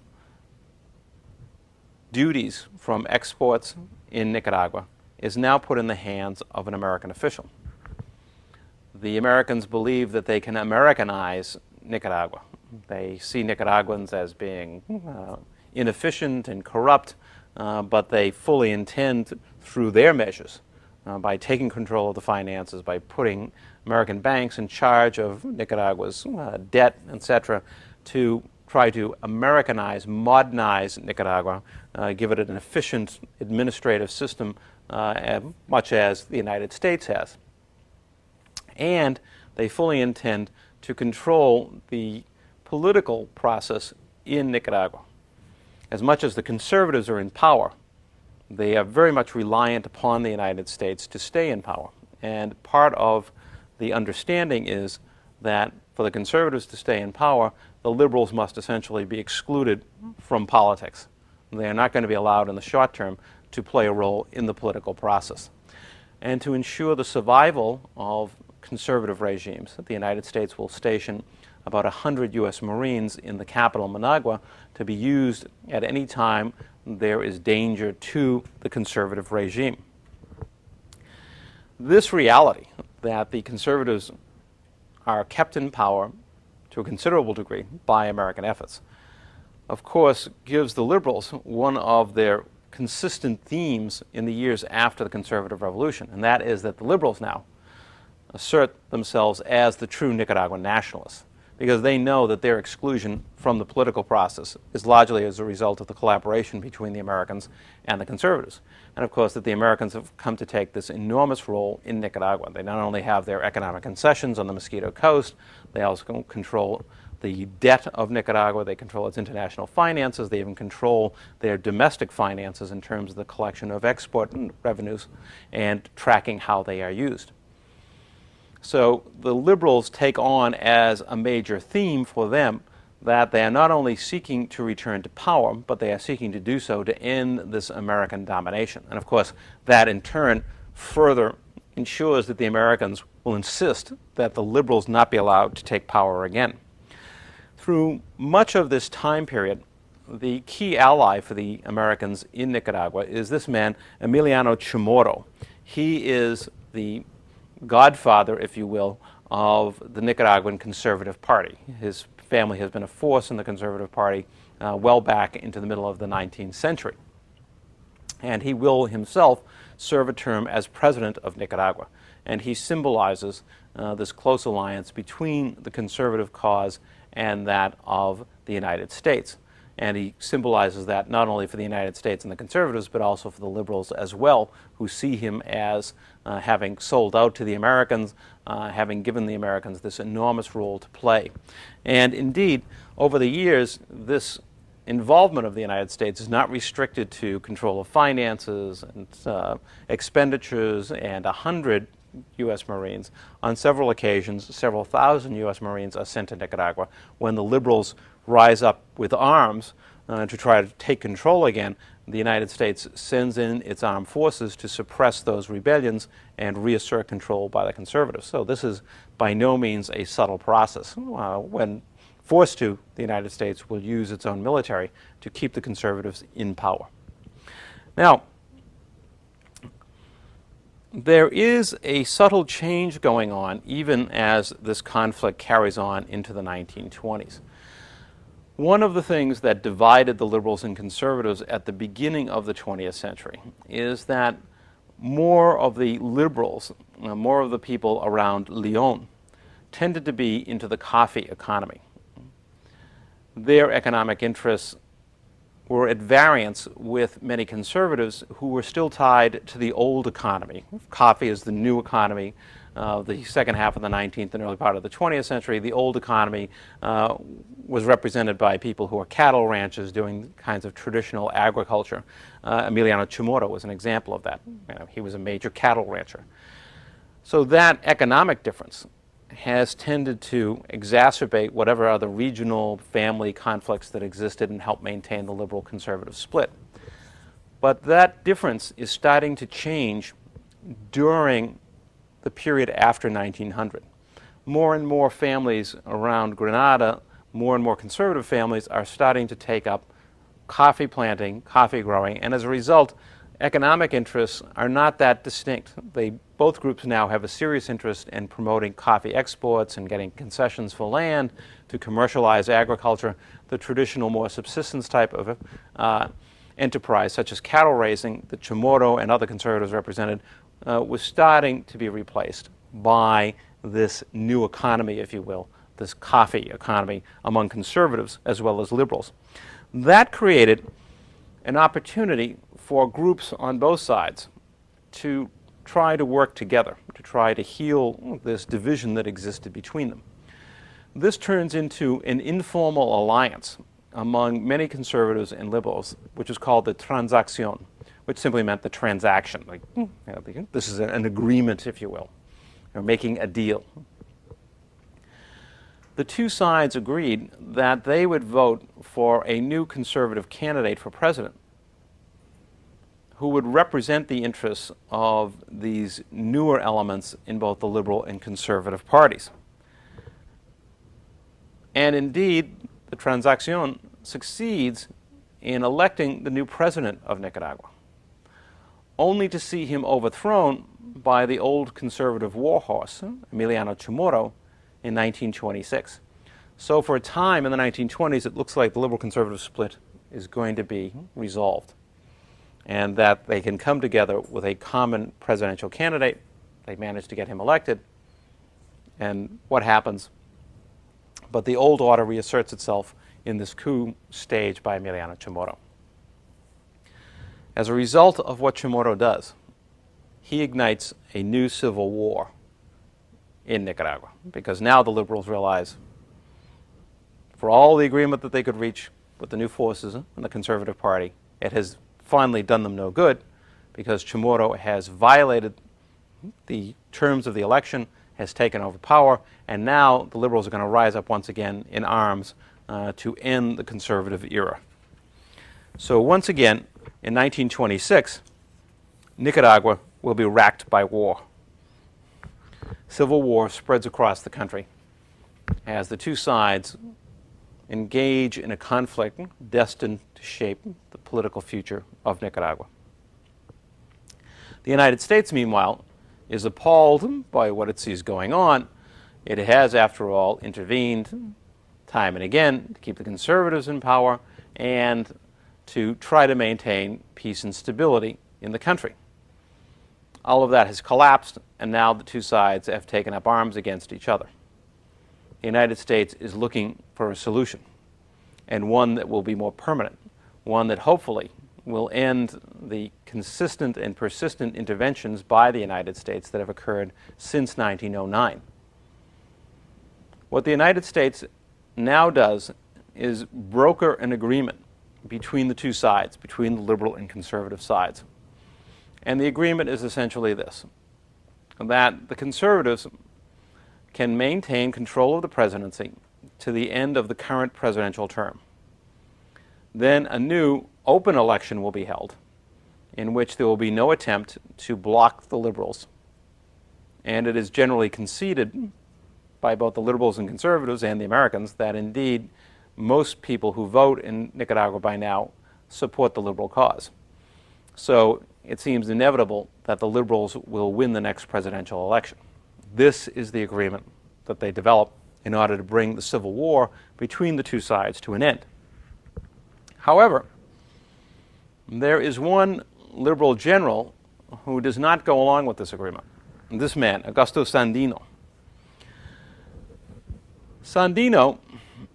duties from exports in Nicaragua is now put in the hands of an American official. The Americans believe that they can Americanize Nicaragua. They see Nicaraguans as being inefficient and corrupt, but they fully intend, through their measures, by taking control of the finances, by putting American banks in charge of Nicaragua's debt, etc., to try to Americanize, modernize Nicaragua, give it an efficient administrative system, much as the United States has. And they fully intend to control the political process in Nicaragua. As much as the conservatives are in power, they are very much reliant upon the United States to stay in power. And part of the understanding is that for the conservatives to stay in power, the liberals must essentially be excluded from politics. They are not going to be allowed in the short term to play a role in the political process. And to ensure the survival of conservative regimes, the United States will station about 100 U.S. Marines in the capital, Managua, to be used at any time there is danger to the conservative regime. This reality, that the conservatives are kept in power to a considerable degree by American efforts, of course, gives the liberals one of their consistent themes in the years after the conservative revolution, and that is that the liberals now assert themselves as the true Nicaraguan nationalists, because they know that their exclusion from the political process is largely as a result of the collaboration between the Americans and the conservatives. And of course that the Americans have come to take this enormous role in Nicaragua. They not only have their economic concessions on the Mosquito Coast, they also control the debt of Nicaragua, they control its international finances, they even control their domestic finances in terms of the collection of export revenues and tracking how they are used. So the liberals take on as a major theme for them that they are not only seeking to return to power, but they are seeking to do so to end this American domination. And of course, that in turn further ensures that the Americans will insist that the liberals not be allowed to take power again. Through much of this time period, the key ally for the Americans in Nicaragua is this man, Emiliano Chamorro. He is the godfather, if you will, of the Nicaraguan Conservative Party. His family has been a force in the Conservative Party well back into the middle of the 19th century. And he will himself serve a term as president of Nicaragua. And he symbolizes this close alliance between the conservative cause and that of the United States. And he symbolizes that not only for the United States and the conservatives, but also for the liberals as well, who see him as having sold out to the Americans, having given the Americans this enormous role to play. And indeed, over the years, this involvement of the United States is not restricted to control of finances and expenditures and 100 U.S. Marines. On several occasions, several thousand U.S. Marines are sent to Nicaragua when the liberals rise up with arms to try to take control again. The United States sends in its armed forces to suppress those rebellions and reassert control by the conservatives. So this is by no means a subtle process. When forced to, the United States will use its own military to keep the conservatives in power. Now, there is a subtle change going on even as this conflict carries on into the 1920s. One of the things that divided the liberals and conservatives at the beginning of the 20th century is that more of the liberals, more of the people around Lyon, tended to be into the coffee economy. Their economic interests were at variance with many conservatives who were still tied to the old economy. Coffee is the new economy. The second half of the 19th and early part of the 20th century, the old economy was represented by people who were cattle ranchers doing kinds of traditional agriculture. Emiliano Chamorro was an example of that. He was a major cattle rancher. So that economic difference has tended to exacerbate whatever other regional family conflicts that existed and help maintain the liberal-conservative split. But that difference is starting to change during the period after 1900. more and more families around Grenada, more and more conservative families, are starting to take up coffee planting, coffee growing, and as a result, economic interests are not that distinct. Both groups now have a serious interest in promoting coffee exports and getting concessions for land to commercialize agriculture. The traditional, more subsistence type of enterprise, such as cattle raising, that Chamorro and other conservatives represented, was starting to be replaced by this new economy, if you will, this coffee economy among conservatives as well as liberals. That created an opportunity for groups on both sides to try to work together, to try to heal this division that existed between them. This turns into an informal alliance among many conservatives and liberals, which is called the Transacción, which simply meant the transaction. Like, this is an agreement, if you will. They're making a deal. The two sides agreed that they would vote for a new conservative candidate for president who would represent the interests of these newer elements in both the liberal and conservative parties. And indeed, the Transacción succeeds in electing the new president of Nicaragua, only to see him overthrown by the old conservative warhorse, Emiliano Chamorro, in 1926. So for a time in the 1920s, it looks like the liberal-conservative split is going to be resolved, and that they can come together with a common presidential candidate. They manage to get him elected, and what happens? But the old order reasserts itself in this coup staged by Emiliano Chamorro. As a result of what Chamorro does, he ignites a new civil war in Nicaragua, because now the liberals realize, for all the agreement that they could reach with the new forces in the Conservative Party, it has finally done them no good, because Chamorro has violated the terms of the election, has taken over power, and now the liberals are going to rise up once again in arms to end the conservative era. So once again, in 1926, Nicaragua will be racked by war. Civil war spreads across the country as the two sides engage in a conflict destined to shape the political future of Nicaragua. The United States, meanwhile, is appalled by what it sees going on. It has, after all, intervened time and again to keep the conservatives in power and to try to maintain peace and stability in the country. All of that has collapsed, and now the two sides have taken up arms against each other. The United States is looking for a solution, and one that will be more permanent, one that hopefully will end the consistent and persistent interventions by the United States that have occurred since 1909. What the United States now does is broker an agreement between the two sides, between the liberal and conservative sides. And the agreement is essentially this, that the conservatives can maintain control of the presidency to the end of the current presidential term. Then a new open election will be held in which there will be no attempt to block the liberals. And it is generally conceded by both the liberals and conservatives and the Americans that indeed most people who vote in Nicaragua by now support the liberal cause. So it seems inevitable that the liberals will win the next presidential election. This is the agreement that they develop in order to bring the civil war between the two sides to an end. However, there is one liberal general who does not go along with this agreement. This man, Augusto Sandino. Sandino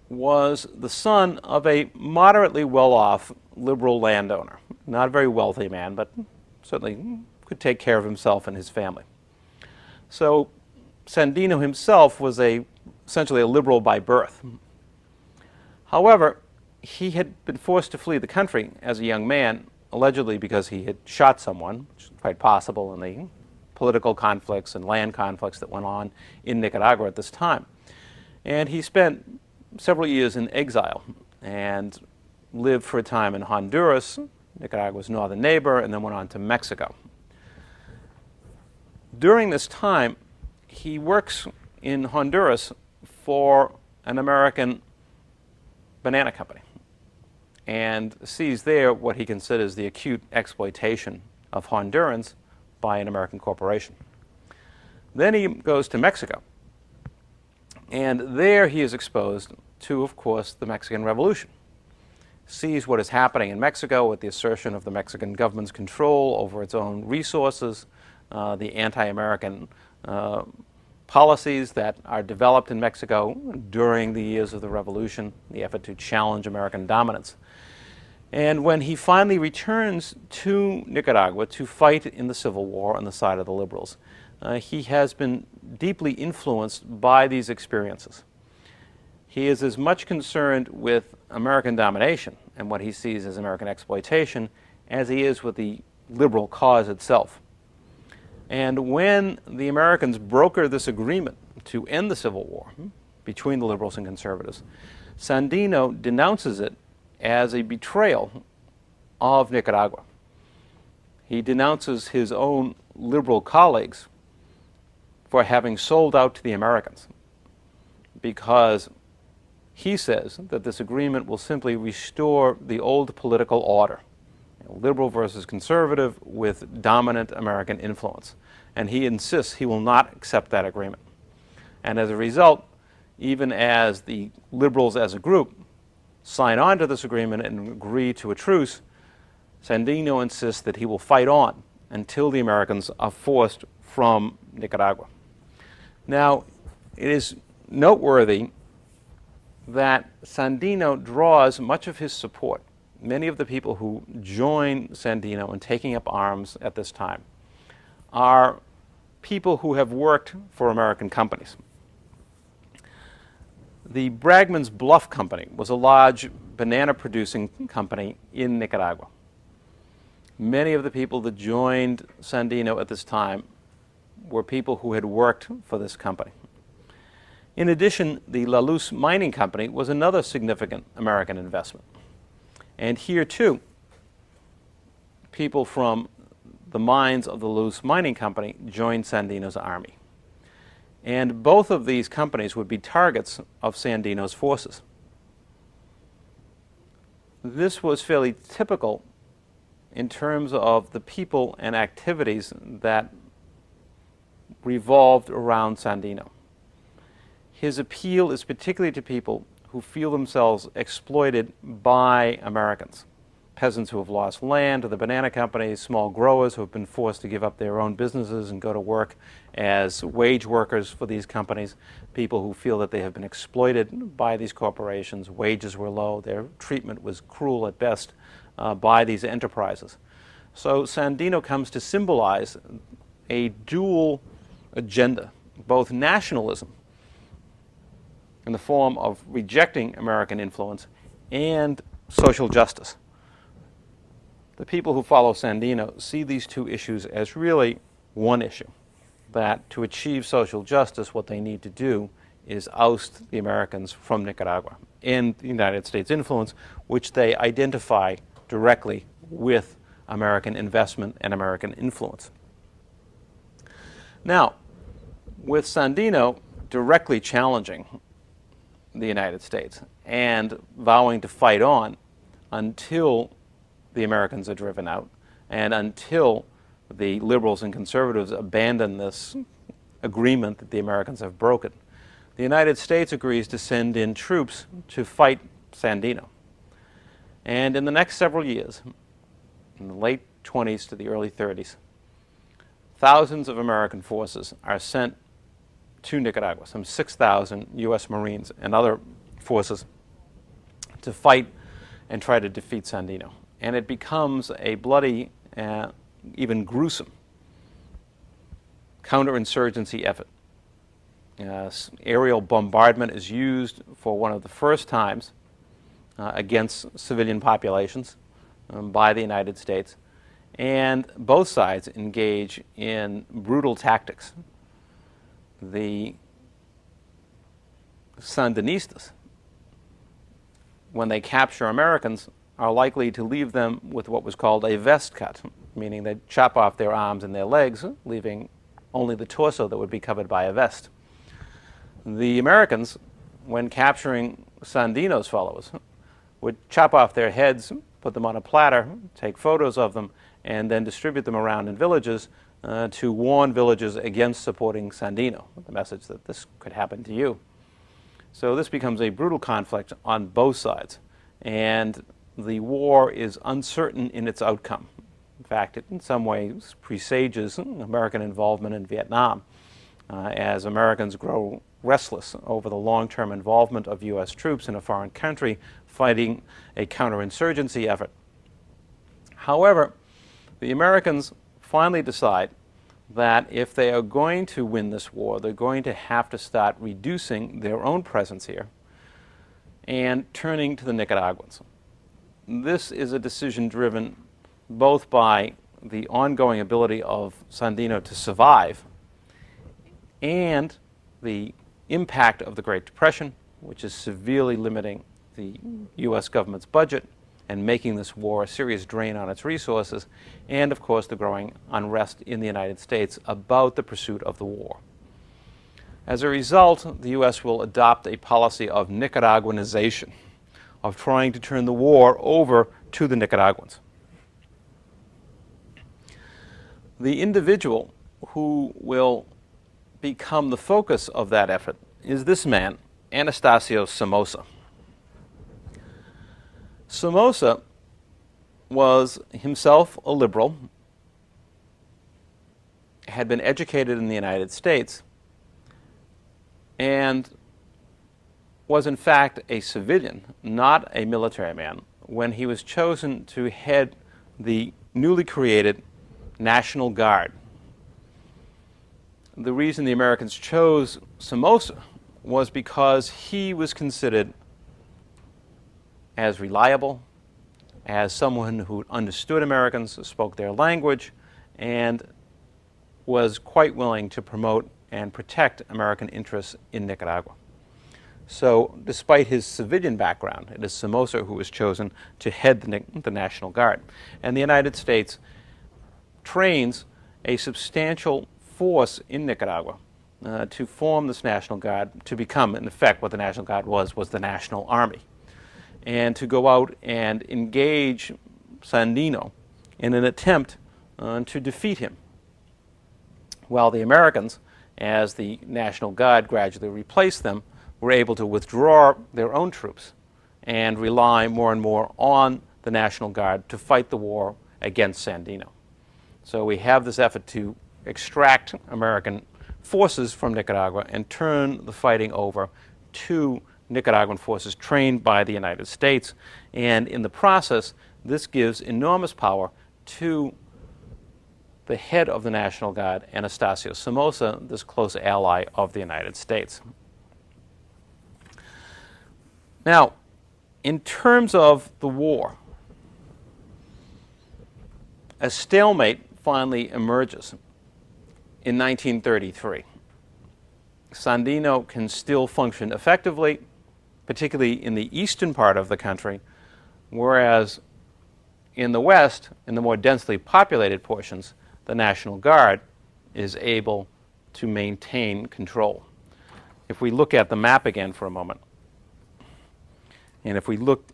was the son of a moderately well-off liberal landowner. Not a very wealthy man, but certainly could take care of himself and his family. So Sandino himself was essentially a liberal by birth. However, he had been forced to flee the country as a young man, allegedly because he had shot someone, which is quite possible in the political conflicts and land conflicts that went on in Nicaragua at this time. And he spent several years in exile and lived for a time in Honduras, Nicaragua's northern neighbor, and then went on to Mexico. During this time, he works in Honduras for an American banana company and sees there what he considers the acute exploitation of Hondurans by an American corporation. Then he goes to Mexico, and there he is exposed to, of course, the Mexican Revolution. Sees what is happening in Mexico with the assertion of the Mexican government's control over its own resources, the anti-American policies that are developed in Mexico during the years of the Revolution, the effort to challenge American dominance. And when he finally returns to Nicaragua to fight in the Civil War on the side of the liberals, he has been deeply influenced by these experiences. He is as much concerned with American domination and what he sees as American exploitation as he is with the liberal cause itself. And when the Americans broker this agreement to end the Civil War between the liberals and conservatives, Sandino denounces it as a betrayal of Nicaragua. He denounces his own liberal colleagues for having sold out to the Americans, because he says that this agreement will simply restore the old political order, liberal versus conservative with dominant American influence. And he insists he will not accept that agreement. And as a result, even as the liberals as a group sign on to this agreement and agree to a truce, Sandino insists that he will fight on until the Americans are forced from Nicaragua. Now, it is noteworthy that Sandino draws much of his support. Many of the people who join Sandino in taking up arms at this time are people who have worked for American companies. The Bragman's Bluff Company was a large banana-producing company in Nicaragua. Many of the people that joined Sandino at this time were people who had worked for this company. In addition, the La Luz Mining Company was another significant American investment. And here, too, people from the mines of the La Luz Mining Company joined Sandino's army. And both of these companies would be targets of Sandino's forces. This was fairly typical in terms of the people and activities that revolved around Sandino. His appeal is particularly to people who feel themselves exploited by Americans. Peasants who have lost land to the banana companies, small growers who have been forced to give up their own businesses and go to work as wage workers for these companies, people who feel that they have been exploited by these corporations, wages were low, their treatment was cruel at best by these enterprises. So Sandino comes to symbolize a dual agenda, both nationalism in the form of rejecting American influence and social justice. The people who follow Sandino see these two issues as really one issue, that to achieve social justice, what they need to do is oust the Americans from Nicaragua and the United States influence, which they identify directly with American investment and American influence. Now, with Sandino directly challenging the United States and vowing to fight on until the Americans are driven out and until the liberals and conservatives abandon this agreement that the Americans have broken, the United States agrees to send in troops to fight Sandino. And in the next several years, in the late 20s to the early 30s, thousands of American forces are sent to Nicaragua, some 6,000 U.S. Marines and other forces, to fight and try to defeat Sandino. And it becomes a bloody, even gruesome counterinsurgency effort. Aerial bombardment is used for one of the first times against civilian populations by the United States. And both sides engage in brutal tactics. The Sandinistas, when they capture Americans, are likely to leave them with what was called a vest cut, meaning they chop off their arms and their legs, leaving only the torso that would be covered by a vest. The Americans, when capturing Sandino's followers, would chop off their heads, put them on a platter, take photos of them, and then distribute them around in villages to warn villagers against supporting Sandino, with the message that this could happen to you. So this becomes a brutal conflict on both sides, and the war is uncertain in its outcome. In fact, it in some ways presages American involvement in Vietnam as Americans grow restless over the long-term involvement of U.S. troops in a foreign country fighting a counterinsurgency effort. However, the Americans finally decide that if they are going to win this war, they're going to have to start reducing their own presence here and turning to the Nicaraguans. This is a decision driven both by the ongoing ability of Sandino to survive and the impact of the Great Depression, which is severely limiting the U.S. government's budget and making this war a serious drain on its resources, and of course the growing unrest in the United States about the pursuit of the war. As a result, the U.S. will adopt a policy of Nicaraguanization, of trying to turn the war over to the Nicaraguans. The individual who will become the focus of that effort is this man, Anastasio Somoza. Somoza was himself a liberal, had been educated in the United States, and was in fact a civilian, not a military man, when he was chosen to head the newly created National Guard. The reason the Americans chose Somoza was because he was considered as reliable, as someone who understood Americans, spoke their language, and was quite willing to promote and protect American interests in Nicaragua. So despite his civilian background, it is Somoza who was chosen to head the National Guard. And the United States trains a substantial force in Nicaragua to form this National Guard, to become, in effect, what the National Guard was the National Army, and to go out and engage Sandino in an attempt to defeat him. While the Americans, as the National Guard gradually replaced them, were able to withdraw their own troops and rely more and more on the National Guard to fight the war against Sandino. So we have this effort to extract American forces from Nicaragua and turn the fighting over to Nicaraguan forces trained by the United States. And in the process, this gives enormous power to the head of the National Guard, Anastasio Somoza, this close ally of the United States. Now, in terms of the war, a stalemate finally emerges in 1933. Sandino can still function effectively, particularly in the eastern part of the country, whereas in the west, in the more densely populated portions, the National Guard is able to maintain control. If we look at the map again for a moment, and if we look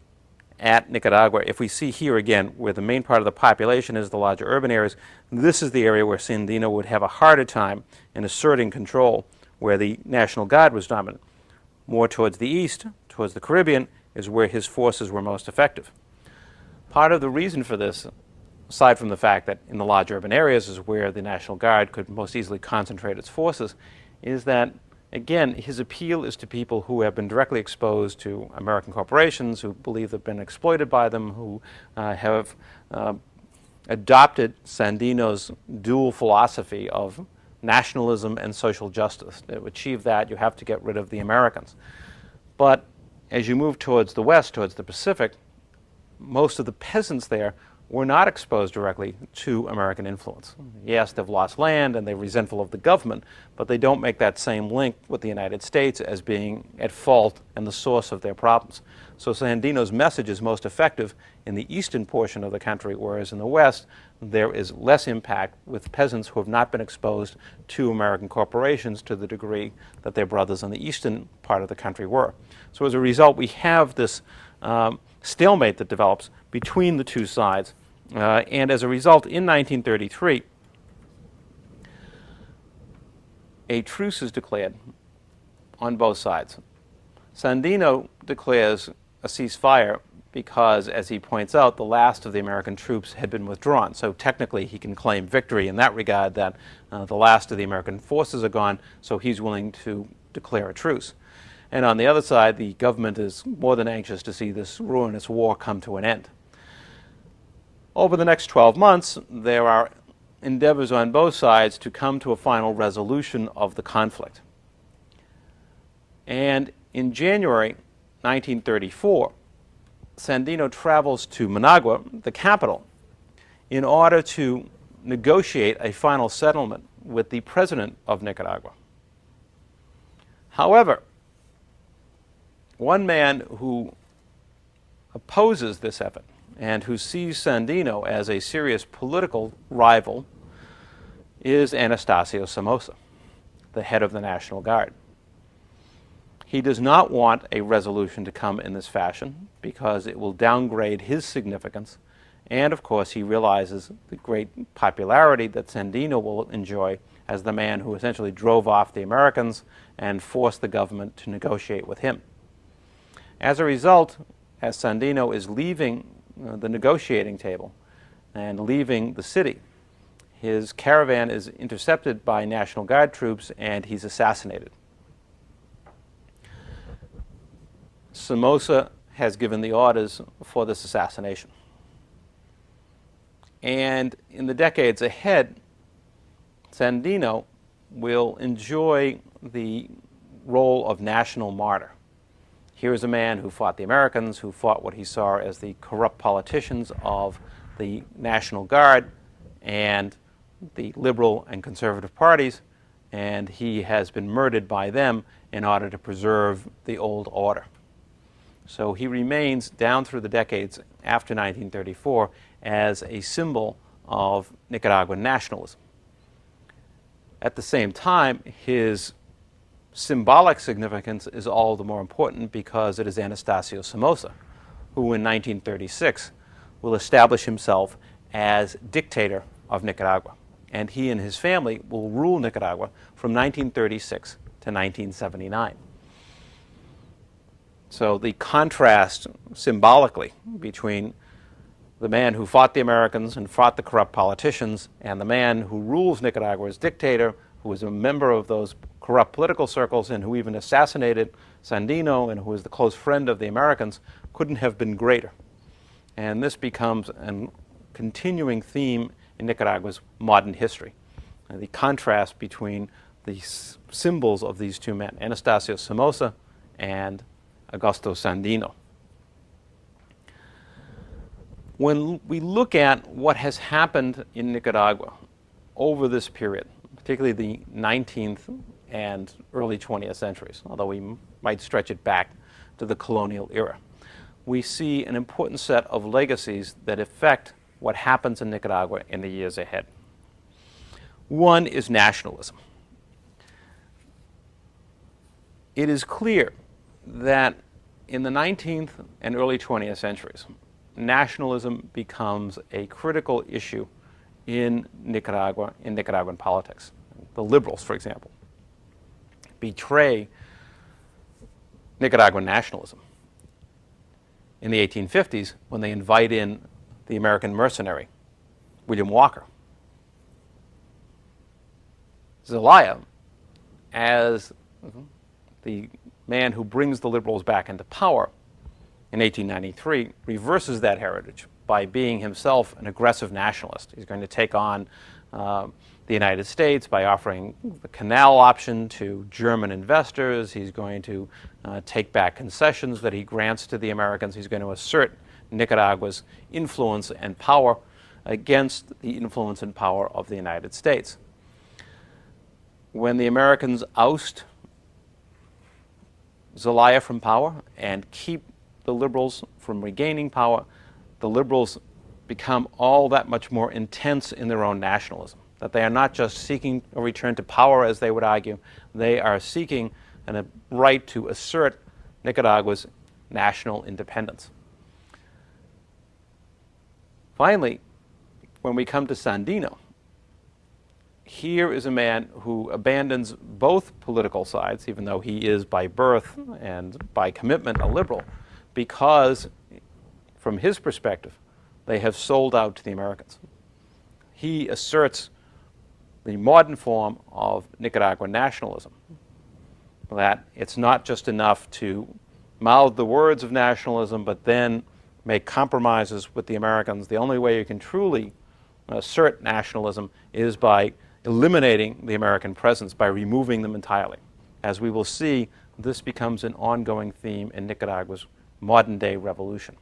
at Nicaragua, if we see here again where the main part of the population is the larger urban areas, this is the area where Sandino would have a harder time in asserting control, where the National Guard was dominant. More towards the east, towards the Caribbean, is where his forces were most effective. Part of the reason for this, aside from the fact that in the large urban areas is where the National Guard could most easily concentrate its forces, is that, again, his appeal is to people who have been directly exposed to American corporations, who believe they've been exploited by them, who have adopted Sandino's dual philosophy of nationalism and social justice. To achieve that, you have to get rid of the Americans. But as you move towards the west, towards the Pacific, most of the peasants there were not exposed directly to American influence. Yes, they've lost land and they're resentful of the government, but they don't make that same link with the United States as being at fault and the source of their problems. So Sandino's message is most effective in the eastern portion of the country, whereas in the west there is less impact with peasants who have not been exposed to American corporations to the degree that their brothers in the eastern part of the country were. So as a result, we have this stalemate that develops between the two sides. And as a result, in 1933, a truce is declared on both sides. Sandino declares a ceasefire because, as he points out, the last of the American troops had been withdrawn. So technically he can claim victory in that regard, that the last of the American forces are gone, so he's willing to declare a truce. And on the other side, the government is more than anxious to see this ruinous war come to an end. Over the next 12 months, there are endeavors on both sides to come to a final resolution of the conflict. And in January 1934, Sandino travels to Managua, the capital, in order to negotiate a final settlement with the president of Nicaragua. However, one man who opposes this effort and who sees Sandino as a serious political rival is Anastasio Somoza, the head of the National Guard. He does not want a resolution to come in this fashion because it will downgrade his significance, and of course he realizes the great popularity that Sandino will enjoy as the man who essentially drove off the Americans and forced the government to negotiate with him. As a result, as Sandino is leaving the negotiating table and leaving the city, his caravan is intercepted by National Guard troops and he's assassinated. Somoza has given the orders for this assassination. And in the decades ahead, Sandino will enjoy the role of national martyr. Here is a man who fought the Americans, who fought what he saw as the corrupt politicians of the National Guard and the liberal and conservative parties, and he has been murdered by them in order to preserve the old order. So he remains down through the decades after 1934 as a symbol of Nicaraguan nationalism. At the same time, his symbolic significance is all the more important because it is Anastasio Somoza who in 1936 will establish himself as dictator of Nicaragua. And he and his family will rule Nicaragua from 1936 to 1979. So the contrast symbolically between the man who fought the Americans and fought the corrupt politicians and the man who rules Nicaragua as dictator, who was a member of those corrupt political circles and who even assassinated Sandino and who was the close friend of the Americans, couldn't have been greater. And this becomes a continuing theme in Nicaragua's modern history. The contrast between the symbols of these two men, Anastasio Somoza and Augusto Sandino. When we look at what has happened in Nicaragua over this period, particularly the 19th and early 20th centuries, although we might stretch it back to the colonial era, we see an important set of legacies that affect what happens in Nicaragua in the years ahead. One is nationalism. It is clear that in the 19th and early 20th centuries, nationalism becomes a critical issue in Nicaragua, in Nicaraguan politics. The liberals, for example, betray Nicaraguan nationalism in the 1850s when they invite in the American mercenary, William Walker. Zelaya, as the man who brings the liberals back into power in 1893, reverses that heritage by being himself an aggressive nationalist. He's going to take on the United States by offering the canal option to German investors. He's going to take back concessions that he grants to the Americans. He's going to assert Nicaragua's influence and power against the influence and power of the United States. When the Americans oust Zelaya from power and keep the liberals from regaining power, the liberals become all that much more intense in their own nationalism. That they are not just seeking a return to power, as they would argue, they are seeking a right to assert Nicaragua's national independence. Finally, when we come to Sandino, here is a man who abandons both political sides, even though he is by birth and by commitment a liberal, because, from his perspective, they have sold out to the Americans. He asserts the modern form of Nicaraguan nationalism, that it's not just enough to mouth the words of nationalism, but then make compromises with the Americans. The only way you can truly assert nationalism is by eliminating the American presence, by removing them entirely. As we will see, this becomes an ongoing theme in Nicaragua's modern-day revolution.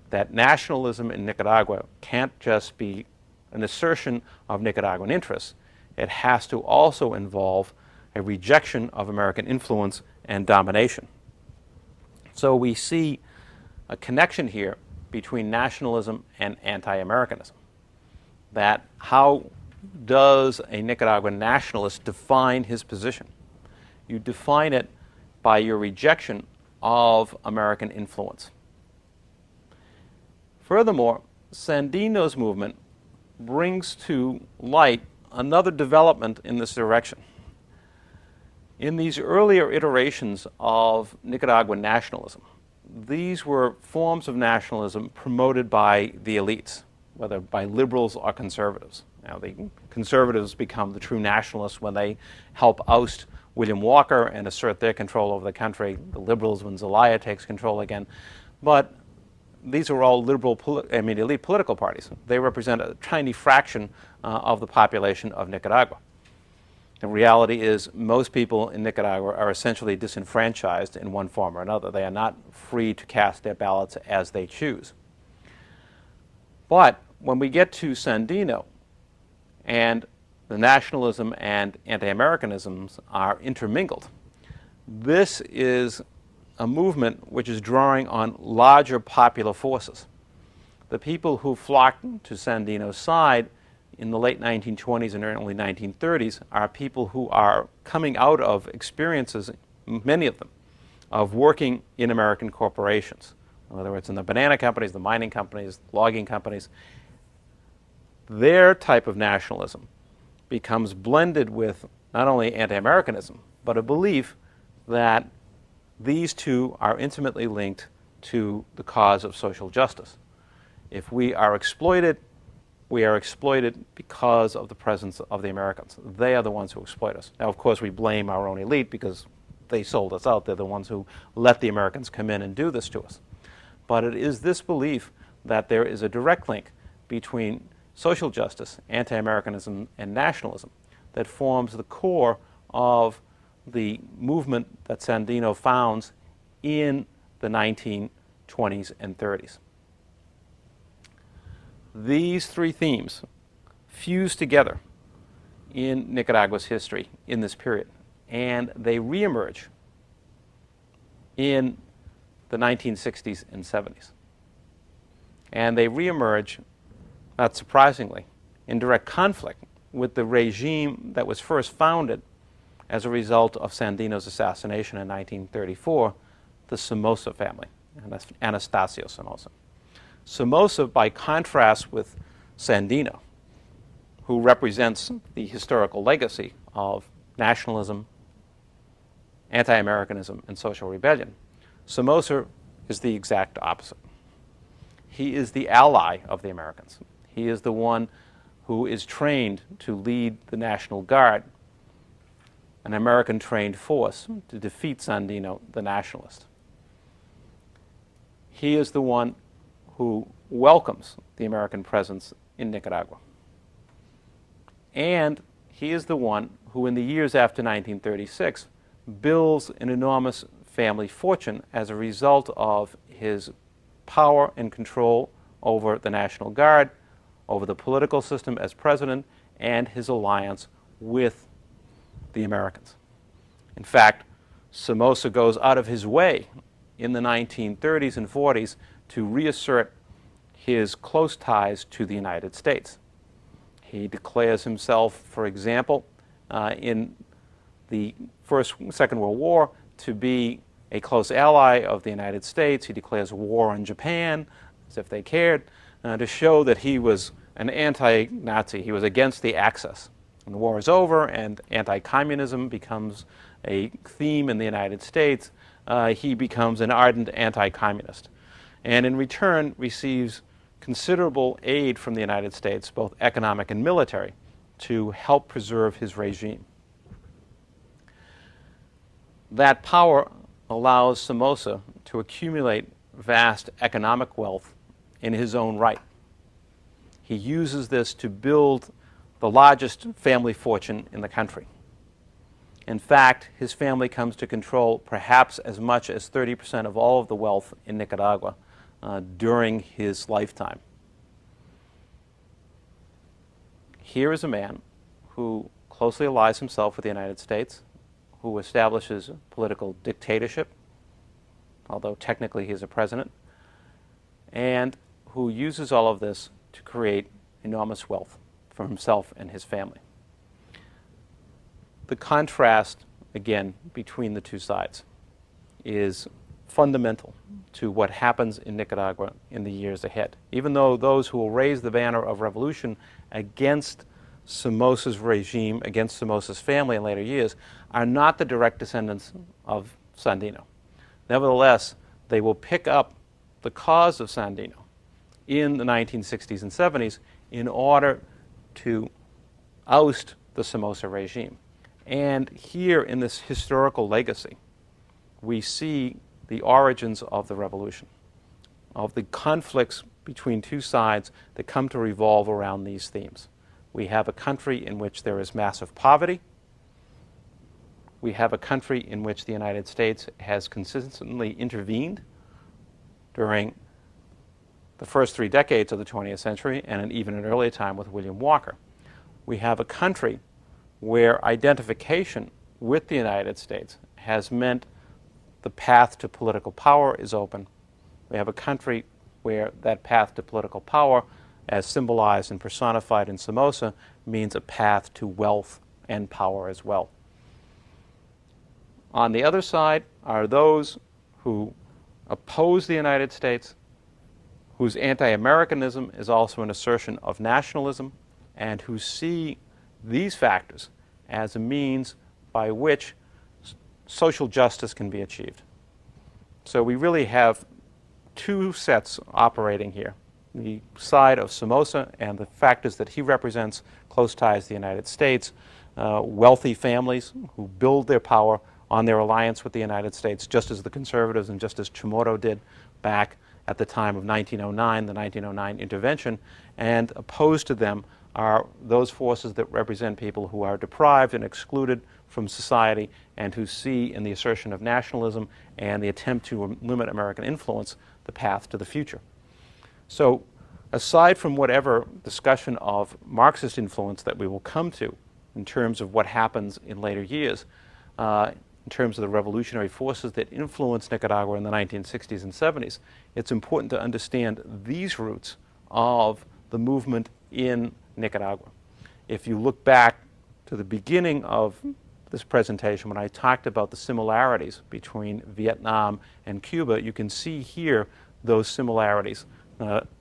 That nationalism in Nicaragua can't just be an assertion of Nicaraguan interests. It has to also involve a rejection of American influence and domination. So we see a connection here between nationalism and anti-Americanism. That how does a Nicaraguan nationalist define his position? You define it by your rejection of American influence. Furthermore, Sandino's movement brings to light another development in this direction. In these earlier iterations of Nicaraguan nationalism, these were forms of nationalism promoted by the elites, whether by liberals or conservatives. Now, the conservatives become the true nationalists when they help oust William Walker and assert their control over the country. The liberals when Zelaya takes control again. But these are all elite political parties. They represent a tiny fraction of the population of Nicaragua. The reality is most people in Nicaragua are essentially disenfranchised in one form or another. They are not free to cast their ballots as they choose. But when we get to Sandino, and the nationalism and anti-Americanisms are intermingled, this is a movement which is drawing on larger popular forces. The people who flocked to Sandino's side in the late 1920s and early 1930s are people who are coming out of experiences, many of them, of working in American corporations, whether it's in the banana companies, the mining companies, logging companies. Their type of nationalism becomes blended with not only anti-Americanism, but a belief that these two are intimately linked to the cause of social justice. If we are exploited because of the presence of the Americans. They are the ones who exploit us. Now, of course, we blame our own elite because they sold us out. They're the ones who let the Americans come in and do this to us. But it is this belief that there is a direct link between social justice, anti-Americanism, and nationalism that forms the core of the movement that Sandino founds in the 1920s and 30s. These three themes fuse together in Nicaragua's history in this period, and they reemerge in the 1960s and 70s. And they reemerge, not surprisingly, in direct conflict with the regime that was first founded as a result of Sandino's assassination in 1934, the Somoza family, Anastasio Somoza. Somoza, by contrast with Sandino, who represents the historical legacy of nationalism, anti-Americanism, and social rebellion, Somoza is the exact opposite. He is the ally of the Americans. He is the one who is trained to lead the National Guard, an American-trained force to defeat Sandino, the nationalist. He is the one who welcomes the American presence in Nicaragua. And he is the one who, in the years after 1936, builds an enormous family fortune as a result of his power and control over the National Guard, over the political system as president, and his alliance with the Americans. In fact, Somoza goes out of his way in the 1930s and 40s to reassert his close ties to the United States. He declares himself, for example, in the Second World War to be a close ally of the United States. He declares war on Japan, as if they cared, to show that he was an anti-Nazi. He was against the Axis. When the war is over and anti-communism becomes a theme in the United States, he becomes an ardent anti-communist, and in return receives considerable aid from the United States, both economic and military, to help preserve his regime. That power allows Somoza to accumulate vast economic wealth in his own right. He uses this to build the largest family fortune in the country. In fact, his family comes to control perhaps as much as 30% of all of the wealth in Nicaragua during his lifetime. Here is a man who closely allies himself with the United States, who establishes political dictatorship, although technically he is a president, and who uses all of this to create enormous wealth for himself and his family. The contrast, again, between the two sides is fundamental to what happens in Nicaragua in the years ahead. Even though those who will raise the banner of revolution against Somoza's regime, against Somoza's family in later years, are not the direct descendants of Sandino. Nevertheless, they will pick up the cause of Sandino in the 1960s and 70s in order to oust the Somoza regime. And here in this historical legacy, we see the origins of the revolution, of the conflicts between two sides that come to revolve around these themes. We have a country in which there is massive poverty. We have a country in which the United States has consistently intervened during the first 3 decades of the 20th century and even an earlier time with William Walker. We have a country where identification with the United States has meant the path to political power is open. We have a country where that path to political power, as symbolized and personified in Somoza, means a path to wealth and power as well. On the other side are those who oppose the United States, whose anti-Americanism is also an assertion of nationalism, and who see these factors as a means by which social justice can be achieved. So we really have two sets operating here. The side of Somoza and the factors that he represents, close ties to the United States, wealthy families who build their power on their alliance with the United States, just as the conservatives and just as Chamorro did back at the time of 1909, the 1909 intervention, and opposed to them are those forces that represent people who are deprived and excluded from society and who see in the assertion of nationalism and the attempt to limit American influence the path to the future. So aside from whatever discussion of Marxist influence that we will come to in terms of what happens in later years, in terms of the revolutionary forces that influenced Nicaragua in the 1960s and 70s, it's important to understand these roots of the movement in Nicaragua. If you look back to the beginning of this presentation, when I talked about the similarities between Vietnam and Cuba, you can see here those similarities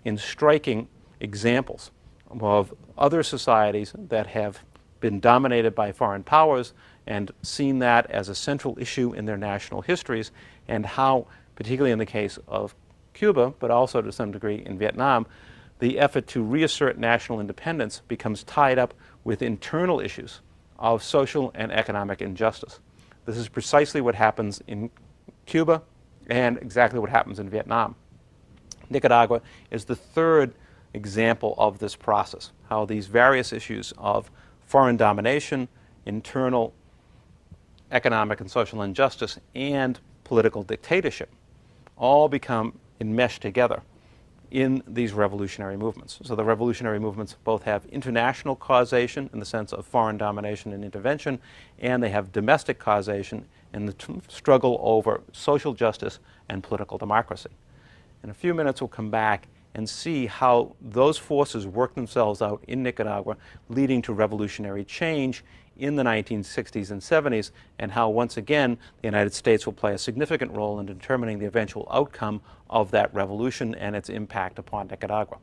in striking examples of other societies that have been dominated by foreign powers and seen that as a central issue in their national histories, and how, particularly in the case of Cuba, but also to some degree in Vietnam, the effort to reassert national independence becomes tied up with internal issues of social and economic injustice. This is precisely what happens in Cuba and exactly what happens in Vietnam. Nicaragua is the third example of this process, how these various issues of foreign domination, internal economic and social injustice, and political dictatorship all become enmesh together in these revolutionary movements. So the revolutionary movements both have international causation in the sense of foreign domination and intervention, and they have domestic causation in the struggle over social justice and political democracy. In a few minutes, we'll come back and see how those forces work themselves out in Nicaragua, leading to revolutionary change in the 1960s and 70s, and how, once again, the United States will play a significant role in determining the eventual outcome of that revolution and its impact upon Nicaragua.